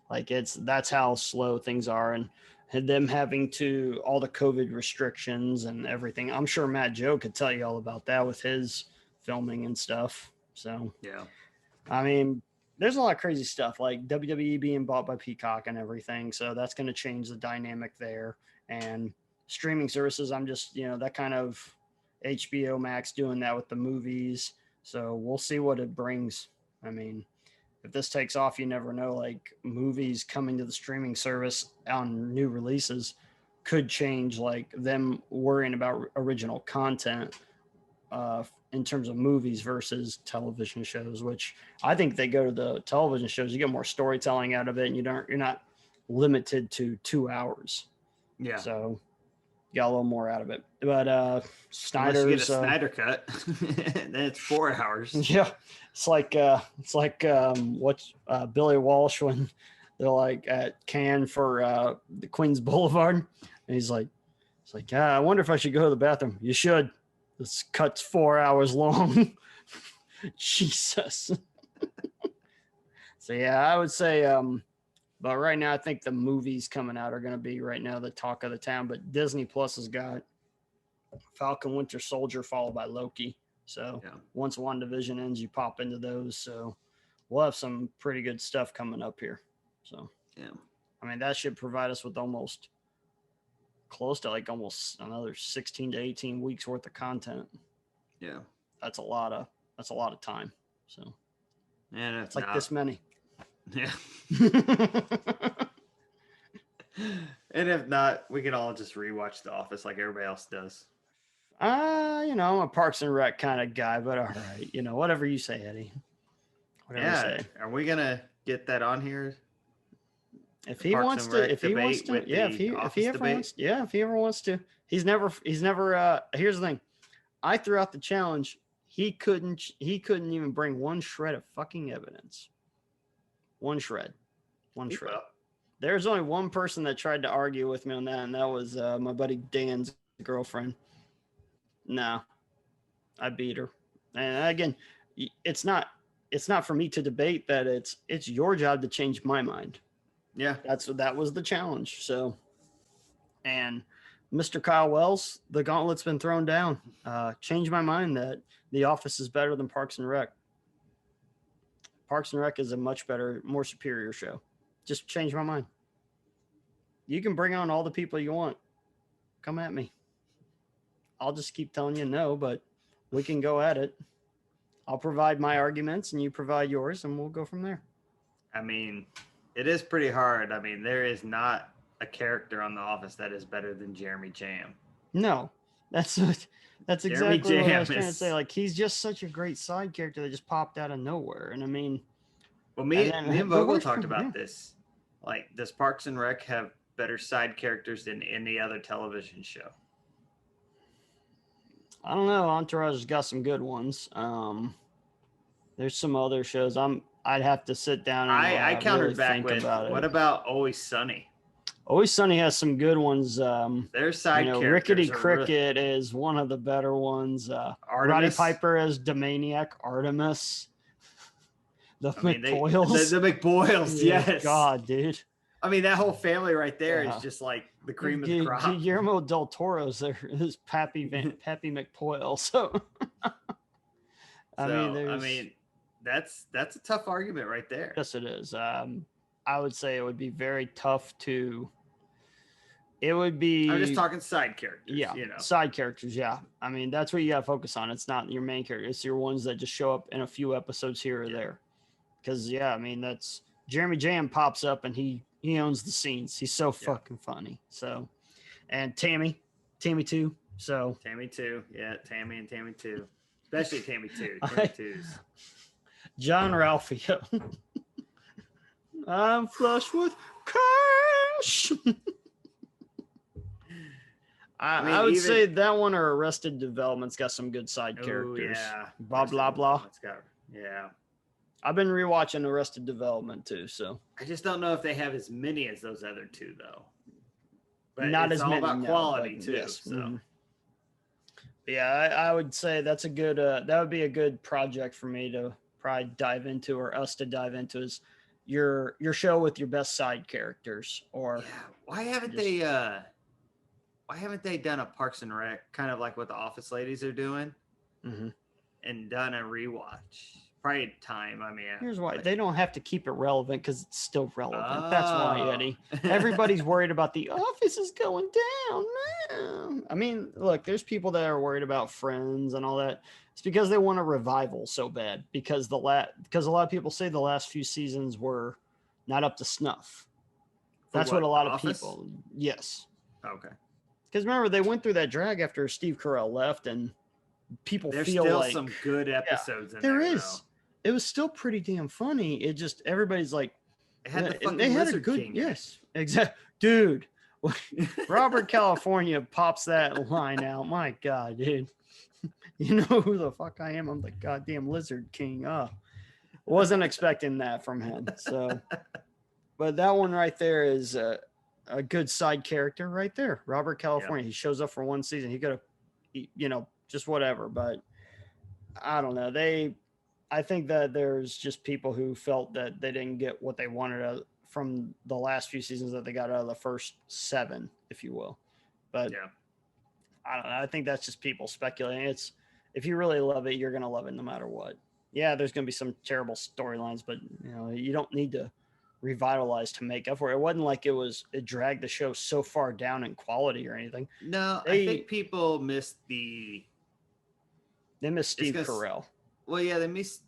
Like, that's how slow things are, and them having to all the COVID restrictions and everything. I'm sure Matt Joe could tell you all about that with his filming and stuff. So yeah, I mean, there's a lot of crazy stuff, like WWE being bought by Peacock and everything. So that's going to change the dynamic there. And streaming services, I'm just, that kind of HBO Max doing that with the movies. So we'll see what it brings. I mean, if this takes off, you never know, like movies coming to the streaming service on new releases could change, like them worrying about original content in terms of movies versus television shows, which I think they go to the television shows, you get more storytelling out of it, and you're not limited to 2 hours. Yeah. So you got a little more out of it. But Snyder's unless you get a Snyder cut, then it's 4 hours. Yeah. It's like Billy Walsh when they're like at Cannes for the Queens Boulevard, and he's like, I wonder if I should go to the bathroom. You should. This cut's 4 hours long. Jesus. So yeah, I would say, but right now I think the movies coming out are going to be right now the talk of the town. But Disney Plus has got Falcon Winter Soldier followed by Loki. So once WandaVision ends, you pop into those. So we'll have some pretty good stuff coming up here. So I mean, that should provide us with almost close to like almost another 16 to 18 weeks worth of content. Yeah. That's a lot of time. So And it's like this many. Yeah. And if not, we can all just rewatch The Office like everybody else does. I'm a Parks and Rec kind of guy, but all right, whatever you say, Eddie. Whatever you say. Are we gonna get that on here? If he wants to, if he ever wants to, he's never. Here's the thing, I threw out the challenge. He couldn't even bring one shred of fucking evidence. One shred. There's only one person that tried to argue with me on that, and that was my buddy Dan's girlfriend. No, I beat her. And again, it's not for me to debate that. It's your job to change my mind. Yeah, that was the challenge. So, and Mr. Kyle Wells, the gauntlet's been thrown down. Changed my mind that The Office is better than Parks and Rec. Parks and Rec is a much better, more superior show. Just change my mind. You can bring on all the people you want. Come at me. I'll just keep telling you no, but we can go at it. I'll provide my arguments and you provide yours, and we'll go from there. I mean, it is pretty hard. I mean, there is not a character on The Office that is better than Jeremy Jam. No, that's exactly what I was trying to say. Like, he's just such a great side character that just popped out of nowhere. And I mean, well, me and Vogel talked about this. Like, does Parks and Rec have better side characters than any other television show? I don't know. Entourage has got some good ones. There's some other shows. I'd have to sit down and I countered really back think with about what it. about Always Sunny? Always Sunny has some good ones. Their side characters Rickety Cricket is one of the better ones. Roddy Piper as Domaniac Artemis. The McBoyles. The McBoyles, yes. God, dude. I mean, that whole family right there is just like the cream of the crop. Guillermo del Toro's there is Pappy McPoyle. So, I mean, that's a tough argument right there. Yes, it is. I would say it would be very tough to. It would be. I'm just talking side characters. Yeah, side characters. Yeah, I mean that's what you got to focus on. It's not your main character. It's your ones that just show up in a few episodes here or there. Because I mean that's Jeremy Jam pops up and he owns the scenes. He's so fucking funny. So, and Tammy too. So Tammy too. Yeah, Tammy and Tammy too. Especially Tammy too. Tammy two's. John Ralphio. I'm flush with cash. I would say that one or Arrested Development's got some good side characters. Yeah. Blah, blah, blah. Yeah. I've been rewatching Arrested Development too, so. I just don't know if they have as many as those other two, though. But not it's as all many. about quality, too. Yes. So. Mm-hmm. Yeah, I would say that's a good, that would be a good project for me to probably dive into, or us to dive into, is your show with your best side characters. Or why haven't they done a Parks and Rec, kind of like what the Office ladies are doing, and done a rewatch? Probably time. I mean, here's why. They don't have to keep it relevant because it's still relevant. That's why, Eddie. Everybody's worried about the Office is going down. Man. I mean, look, there's people that are worried about Friends and all that. It's because they want a revival so bad, because because a lot of people say the last few seasons were not up to snuff. That's what a lot of people. Yes. Okay. Because remember, they went through that drag after Steve Carell left, and people There's feel still like some good episodes in there there. Is. Though. It was still pretty damn funny. It just everybody's like, it had the fucking they had a good King. Yes, exactly, dude. Robert California pops that line out. My God, dude. You know who the fuck I am? I'm the goddamn Lizard King. Wasn't expecting that from him. So, but that one right there is a good side character right there. Robert California. He shows up for one season. He could have, just whatever. But I don't know. I think that there's just people who felt that they didn't get what they wanted from the last few seasons that they got out of the first 7, if you will. But I don't know. I think that's just people speculating. If you really love it, you're going to love it no matter what. Yeah, there's going to be some terrible storylines, but you don't need to revitalized to make up for it. It wasn't like it dragged the show so far down in quality or anything. No, I think people missed they missed Steve Carell. Well, yeah, they missed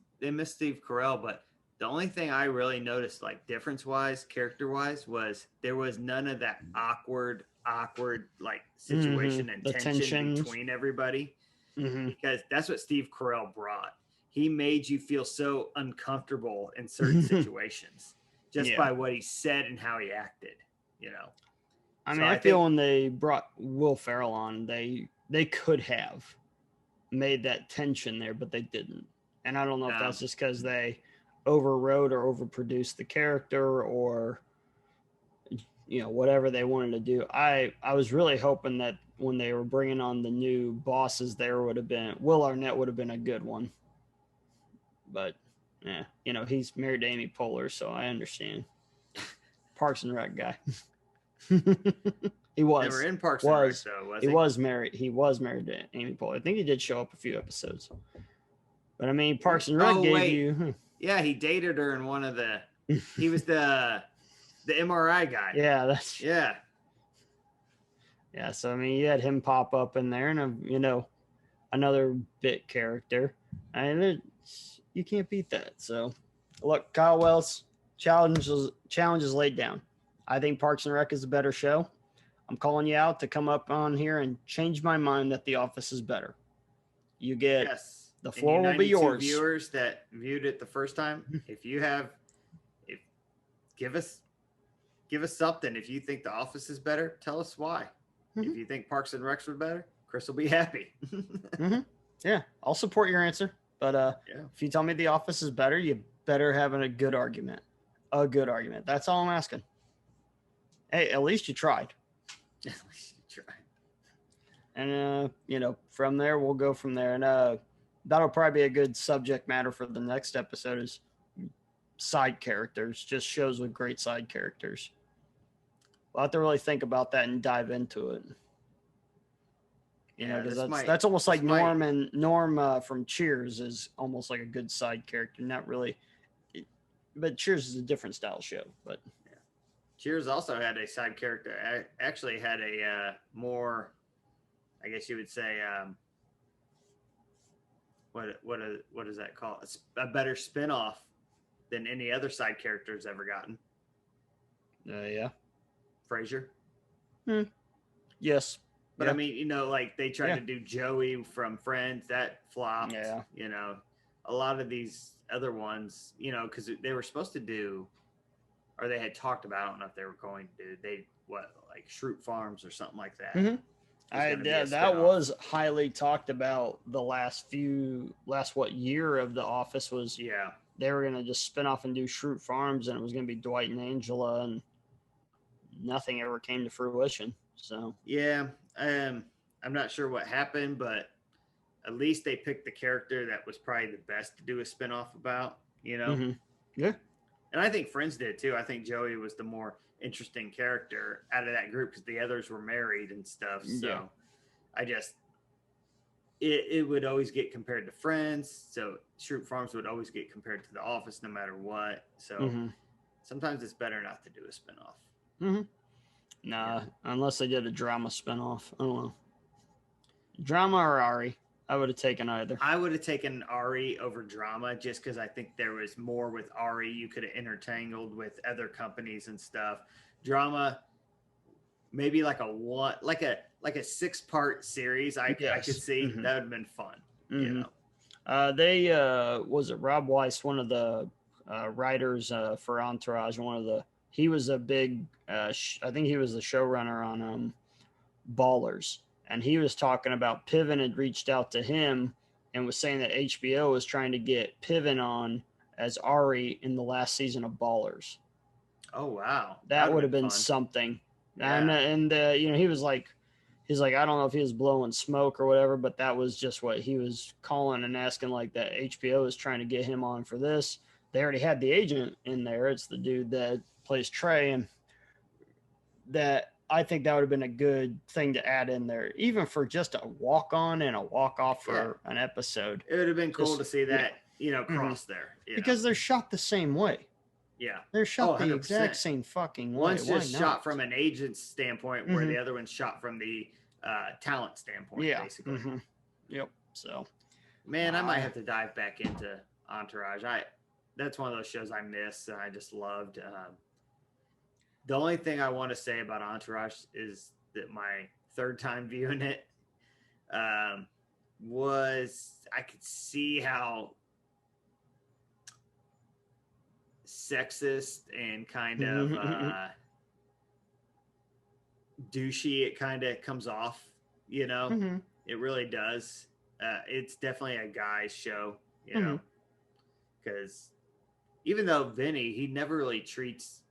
Steve Carell, but the only thing I really noticed, like difference wise, character wise, was there was none of that awkward like situation and tension between everybody, because that's what Steve Carell brought. He made you feel so uncomfortable in certain situations just by what he said and how he acted, you know. I mean, I feel when they brought Will Ferrell on, they could have made that tension there, but they didn't. And I don't know if that's just because they overrode or overproduced the character, or whatever they wanted to do. I was really hoping that when they were bringing on the new bosses, there would have been Will Arnett would have been a good one. But yeah, he's married to Amy Poehler, so I understand. Parks and Rec guy. He was. They were in Parks and Rec, though, was he? He was married to Amy Poehler. I think he did show up a few episodes. But I mean, Parks and Rec gave you. Yeah, he dated her in one of the. He was the MRI guy. Yeah, Yeah, so I mean, you had him pop up in there, and another bit character, and you can't beat that. So, look, Kyle Wells, challenge is laid down. I think Parks and Rec is a better show. I'm calling you out to come up on here and change my mind that The Office is better. You get the floor will be yours. Viewers that viewed it the first time, give us something. If you think The Office is better, tell us why. If you think Parks and Rec was better, Chris will be happy. Yeah, I'll support your answer. But if you tell me The Office is better, you better have a good argument. A good argument. That's all I'm asking. Hey, at least you tried. At least you tried. And, from there, we'll go from there. And that'll probably be a good subject matter for the next episode is side characters, just shows with great side characters. We'll have to really think about that and dive into it. Because that's almost like Norm from Cheers is almost like a good side character. Not really, but Cheers is a different style show. But Cheers also had a side character. Actually, had a more, I guess you would say, what is that called? A better spinoff than any other side character's ever gotten. Yeah. Frasier. Yes. But I mean, like they tried to do Joey from Friends, that flopped. Yeah. A lot of these other ones, because they were supposed to do, or they had talked about, I don't know if they were going to do, like Shroot Farms or something like that. That was highly talked about the last year of The Office was. Yeah. They were going to just spin off and do Shroot Farms, and it was going to be Dwight and Angela, and nothing ever came to fruition. So yeah, I'm not sure what happened, but at least they picked the character that was probably the best to do a spinoff about. Yeah, and I think Friends did too. I think Joey was the more interesting character out of that group because the others were married and stuff. So I just it would always get compared to Friends. So Shroot Farms would always get compared to The Office no matter what. So sometimes it's better not to do a spinoff. Nah, unless they did a drama spinoff. I don't know. Drama or Ari? I would have taken either. I would have taken Ari over drama just because I think there was more with Ari. You could have intertangled with other companies and stuff. Drama, maybe like a 6-part series. I could see that would have been fun. They was it Rob Weiss, one of the writers for Entourage, he was a big I think he was the showrunner on Ballers, and he was talking about Piven had reached out to him and was saying that HBO was trying to get Piven on as Ari in the last season of Ballers. Oh wow, that would have been something. And he was like, I don't know if he was blowing smoke or whatever, but that was just what he was calling and asking, like that HBO is trying to get him on for this. They already had the agent in there. It's the dude that plays Trey, and that I think that would have been a good thing to add in there, even for just a walk on and a walk off for an episode. It would have been cool to see that, cross there. Because they're shot the same way. Yeah. They're shot the 100%. exact same fucking way. One's Why just not? shot from an agent's standpoint, where Mhm. the other one's shot from the talent standpoint, Yeah. basically. Yep. So, Man, I might have to dive back into Entourage. That's one of those shows I miss and I just loved. The only thing I want to say about Entourage is that my third time viewing it was I could see how sexist and kind of douchey it kind of comes off, you know. It really does. It's definitely a guy's show, you know, because even though Vinny, he never really treats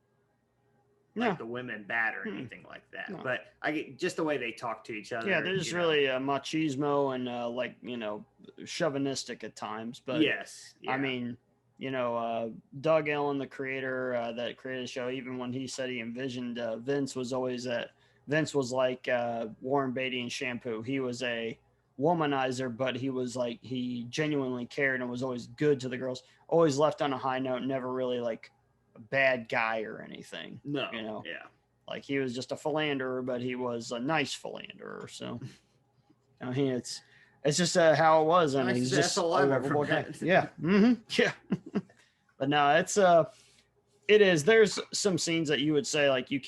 like the women bad or anything like that. No. But I get just the way they talk to each other. Yeah, there's really machismo and like, you know, chauvinistic at times. But yes, I mean, you know, Doug Ellen, the creator that created the show, even when he said he envisioned Vince was always Vince was like Warren Beatty and Shampoo. He was a womanizer, but he was like, he genuinely cared and was always good to the girls, always left on a high note, never really like a bad guy or anything. No, you know, yeah, like he was just a philanderer, but he was a nice philanderer. So, I mean, it's just how it was, and he's just a lovable guy. Yeah, yeah. But no, it is. There's some scenes that you would say like you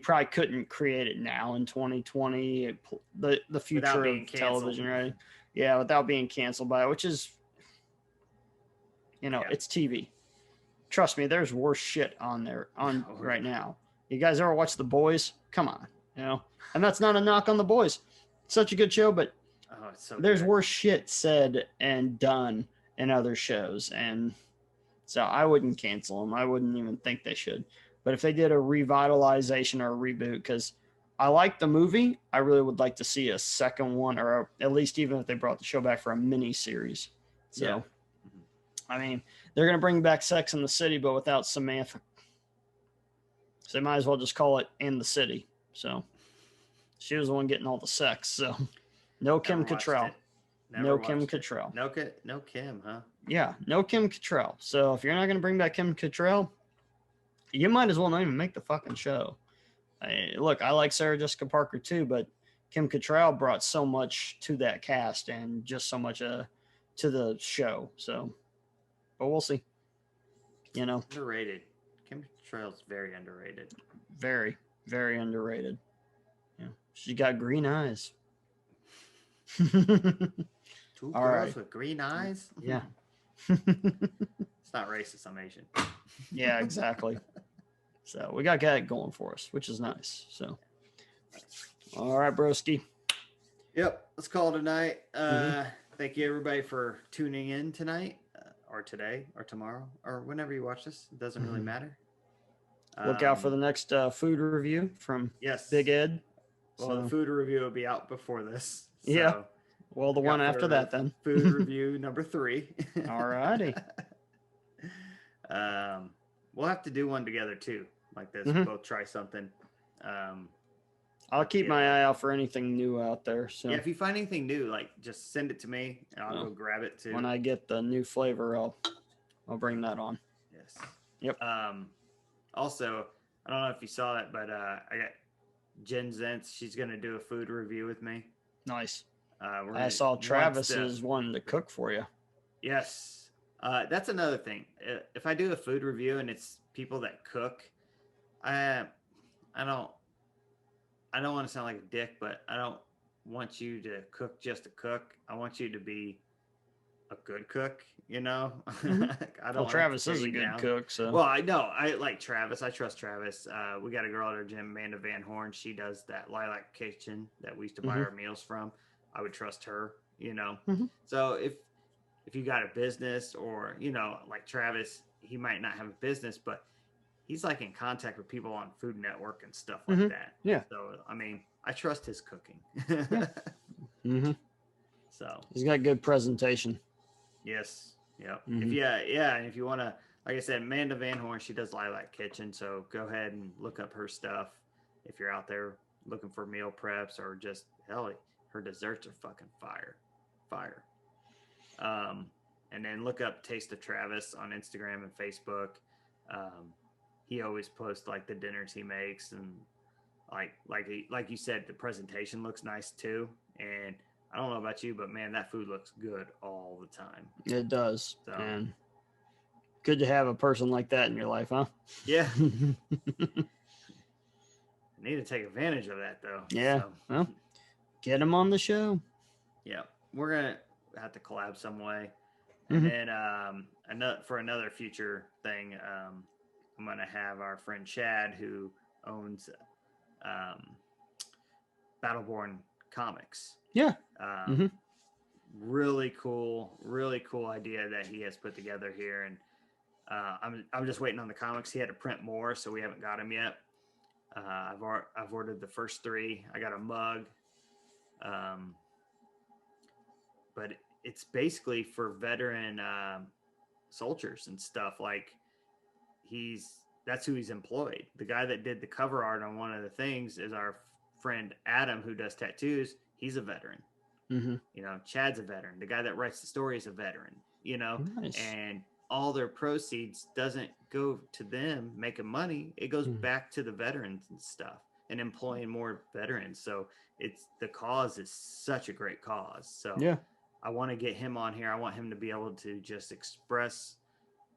probably couldn't create it now in 2020. The future of television, right? Yeah, without being canceled by it, which is, you know, it's TV. Trust me, there's worse shit on there right now. You guys ever watch The Boys? Come on, you know. And that's not a knock on The Boys. It's such a good show, but there's worse shit said and done in other shows, and so I wouldn't cancel them. I wouldn't even think they should. But if they did a revitalization or a reboot, because I like the movie, I really would like to see a second one, or at least even if they brought the show back for a mini series. So, I mean, they're going to bring back Sex in the City, but without Samantha. So they might as well just call it In the City. So she was the one getting all the sex. So no Kim Cattrall. No Kim Cattrall. No Kim, huh? Yeah, no Kim Cattrall. So if you're not going to bring back Kim Cattrall, you might as well not even make the fucking show. Look, I like Sarah Jessica Parker too, but Kim Cattrall brought so much to that cast and just so much to the show. So, but we'll see. You know, underrated. Kim Cattrall's very underrated. Very, very underrated. Yeah, she got green eyes. Two girls with green eyes. Yeah. It's not racist. I'm Asian. Yeah, exactly. So we got that going for us, which is nice. So, all right, broski. Yep. Let's call it a night. Thank you, everybody, for tuning in tonight, or today, or tomorrow, or whenever you watch this. It doesn't really matter. Look out for the next food review from Big Ed. Well, the food review will be out before this. So yeah. Well, the one after that, then. Food review number 3. All righty. We'll have to do one together too, like this. Both try something. I'll keep my eye out for anything new out there. So yeah, if you find anything new, like just send it to me, and I'll go grab it too. When I get the new flavor, I'll bring that on. Yes. Yep. Also, I don't know if you saw it, but I got Jen Zentz. She's gonna do a food review with me. Nice. I saw Travis is wanting to cook for you. Yes. That's another thing. If I do a food review and it's people that cook, I don't want to sound like a dick, but I don't want you to cook just to cook. I want you to be a good cook, you know? Travis is a good cook, so. Well, I know. I like Travis. I trust Travis. We got a girl at our gym, Amanda Van Horn. She does that Lilac Kitchen that we used to buy our meals from. I would trust her, you know? So if you got a business, or, you know, like Travis, he might not have a business, but he's like in contact with people on Food Network and stuff like that. Yeah. So, I mean, I trust his cooking. So he's got good presentation. Yes. Yep. If you want to, like I said, Amanda Van Horn, she does Lilac Kitchen. So go ahead and look up her stuff. If you're out there looking for meal preps, or just, hell, her desserts are fucking fire. And then look up Taste of Travis on Instagram and Facebook. He always posts like the dinners he makes, and like you said, the presentation looks nice too. And I don't know about you, but man, that food looks good all the time. It does. So, and good to have a person like that in your life, huh? Yeah. Need to take advantage of that though. Yeah. So, well, get him on the show. Yeah. We're going to have to collab some way. And then another future thing, I'm going to have our friend Chad, who owns Battleborn Comics. Yeah. Really cool idea that he has put together here. And I'm just waiting on the comics. He had to print more, so we haven't got them yet. I've ordered the first 3. I got a mug. But it's basically for veteran soldiers and stuff. Like that's who he's employed. The guy that did the cover art on one of the things is our friend Adam, who does tattoos. He's a veteran. You know, Chad's a veteran. The guy that writes the story is a veteran, you know, nice. And all their proceeds doesn't go to them making money. It goes back to the veterans and stuff and employing more veterans. So the cause is such a great cause. So yeah, I want to get him on here. I want him to be able to just express,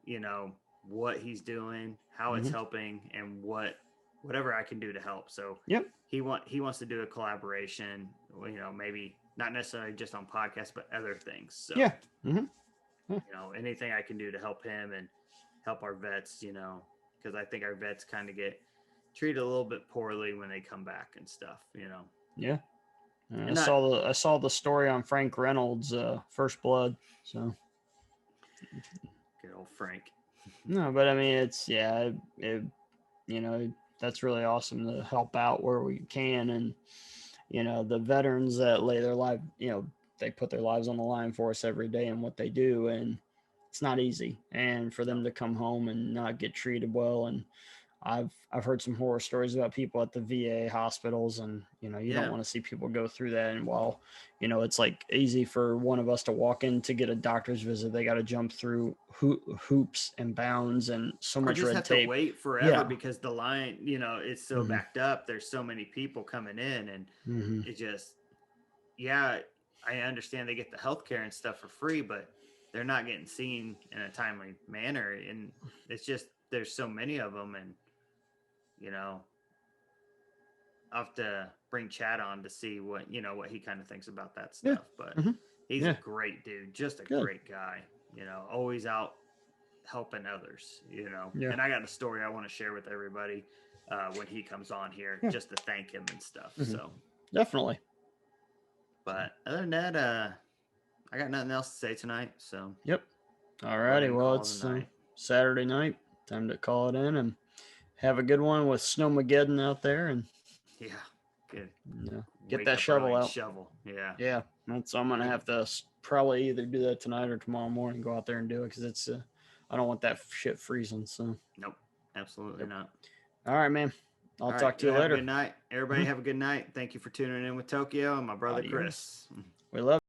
you know, what he's doing, how it's helping, and whatever I can do to help. So he wants to do a collaboration, you know, maybe not necessarily just on podcasts, but other things. So you know, anything I can do to help him and help our vets, you know, because I think our vets kind of get treated a little bit poorly when they come back and stuff, you know. Yeah. I saw the story on Frank Reynolds, First Blood. So good old Frank. No, but I mean, it's you know, that's really awesome to help out where we can, and you know, the veterans that lay their life, you know, they put their lives on the line for us every day in what they do, and it's not easy. And for them to come home and not get treated well, and I've heard some horror stories about people at the VA hospitals, and you know, you don't want to see people go through that. And while you know, it's like easy for one of us to walk in to get a doctor's visit, they got to jump through hoops and bounds and so much red tape. Have to wait forever because the line, you know, it's so backed up. There's so many people coming in, and it just, I understand they get the healthcare and stuff for free, but they're not getting seen in a timely manner, and it's just there's so many of them. And you know, I'll have to bring Chad on to see what he kind of thinks about that stuff. But he's a great dude, just a great guy, you know, always out helping others, you know. And I got a story I want to share with everybody when he comes on here, just to thank him and stuff. So definitely. But other than that, I got nothing else to say tonight. So all righty. Well, it's Saturday night. Time to call it in and have a good one with Snowmageddon out there, and good. Get that shovel out. Yeah. So I'm gonna have to probably either do that tonight or tomorrow morning. Go out there and do it because it's I don't want that shit freezing. So nope, absolutely not. All right, man. I'll talk to you later. Good night, everybody. Have a good night. Thank you for tuning in with Tokyo and my brother Chris. We love you.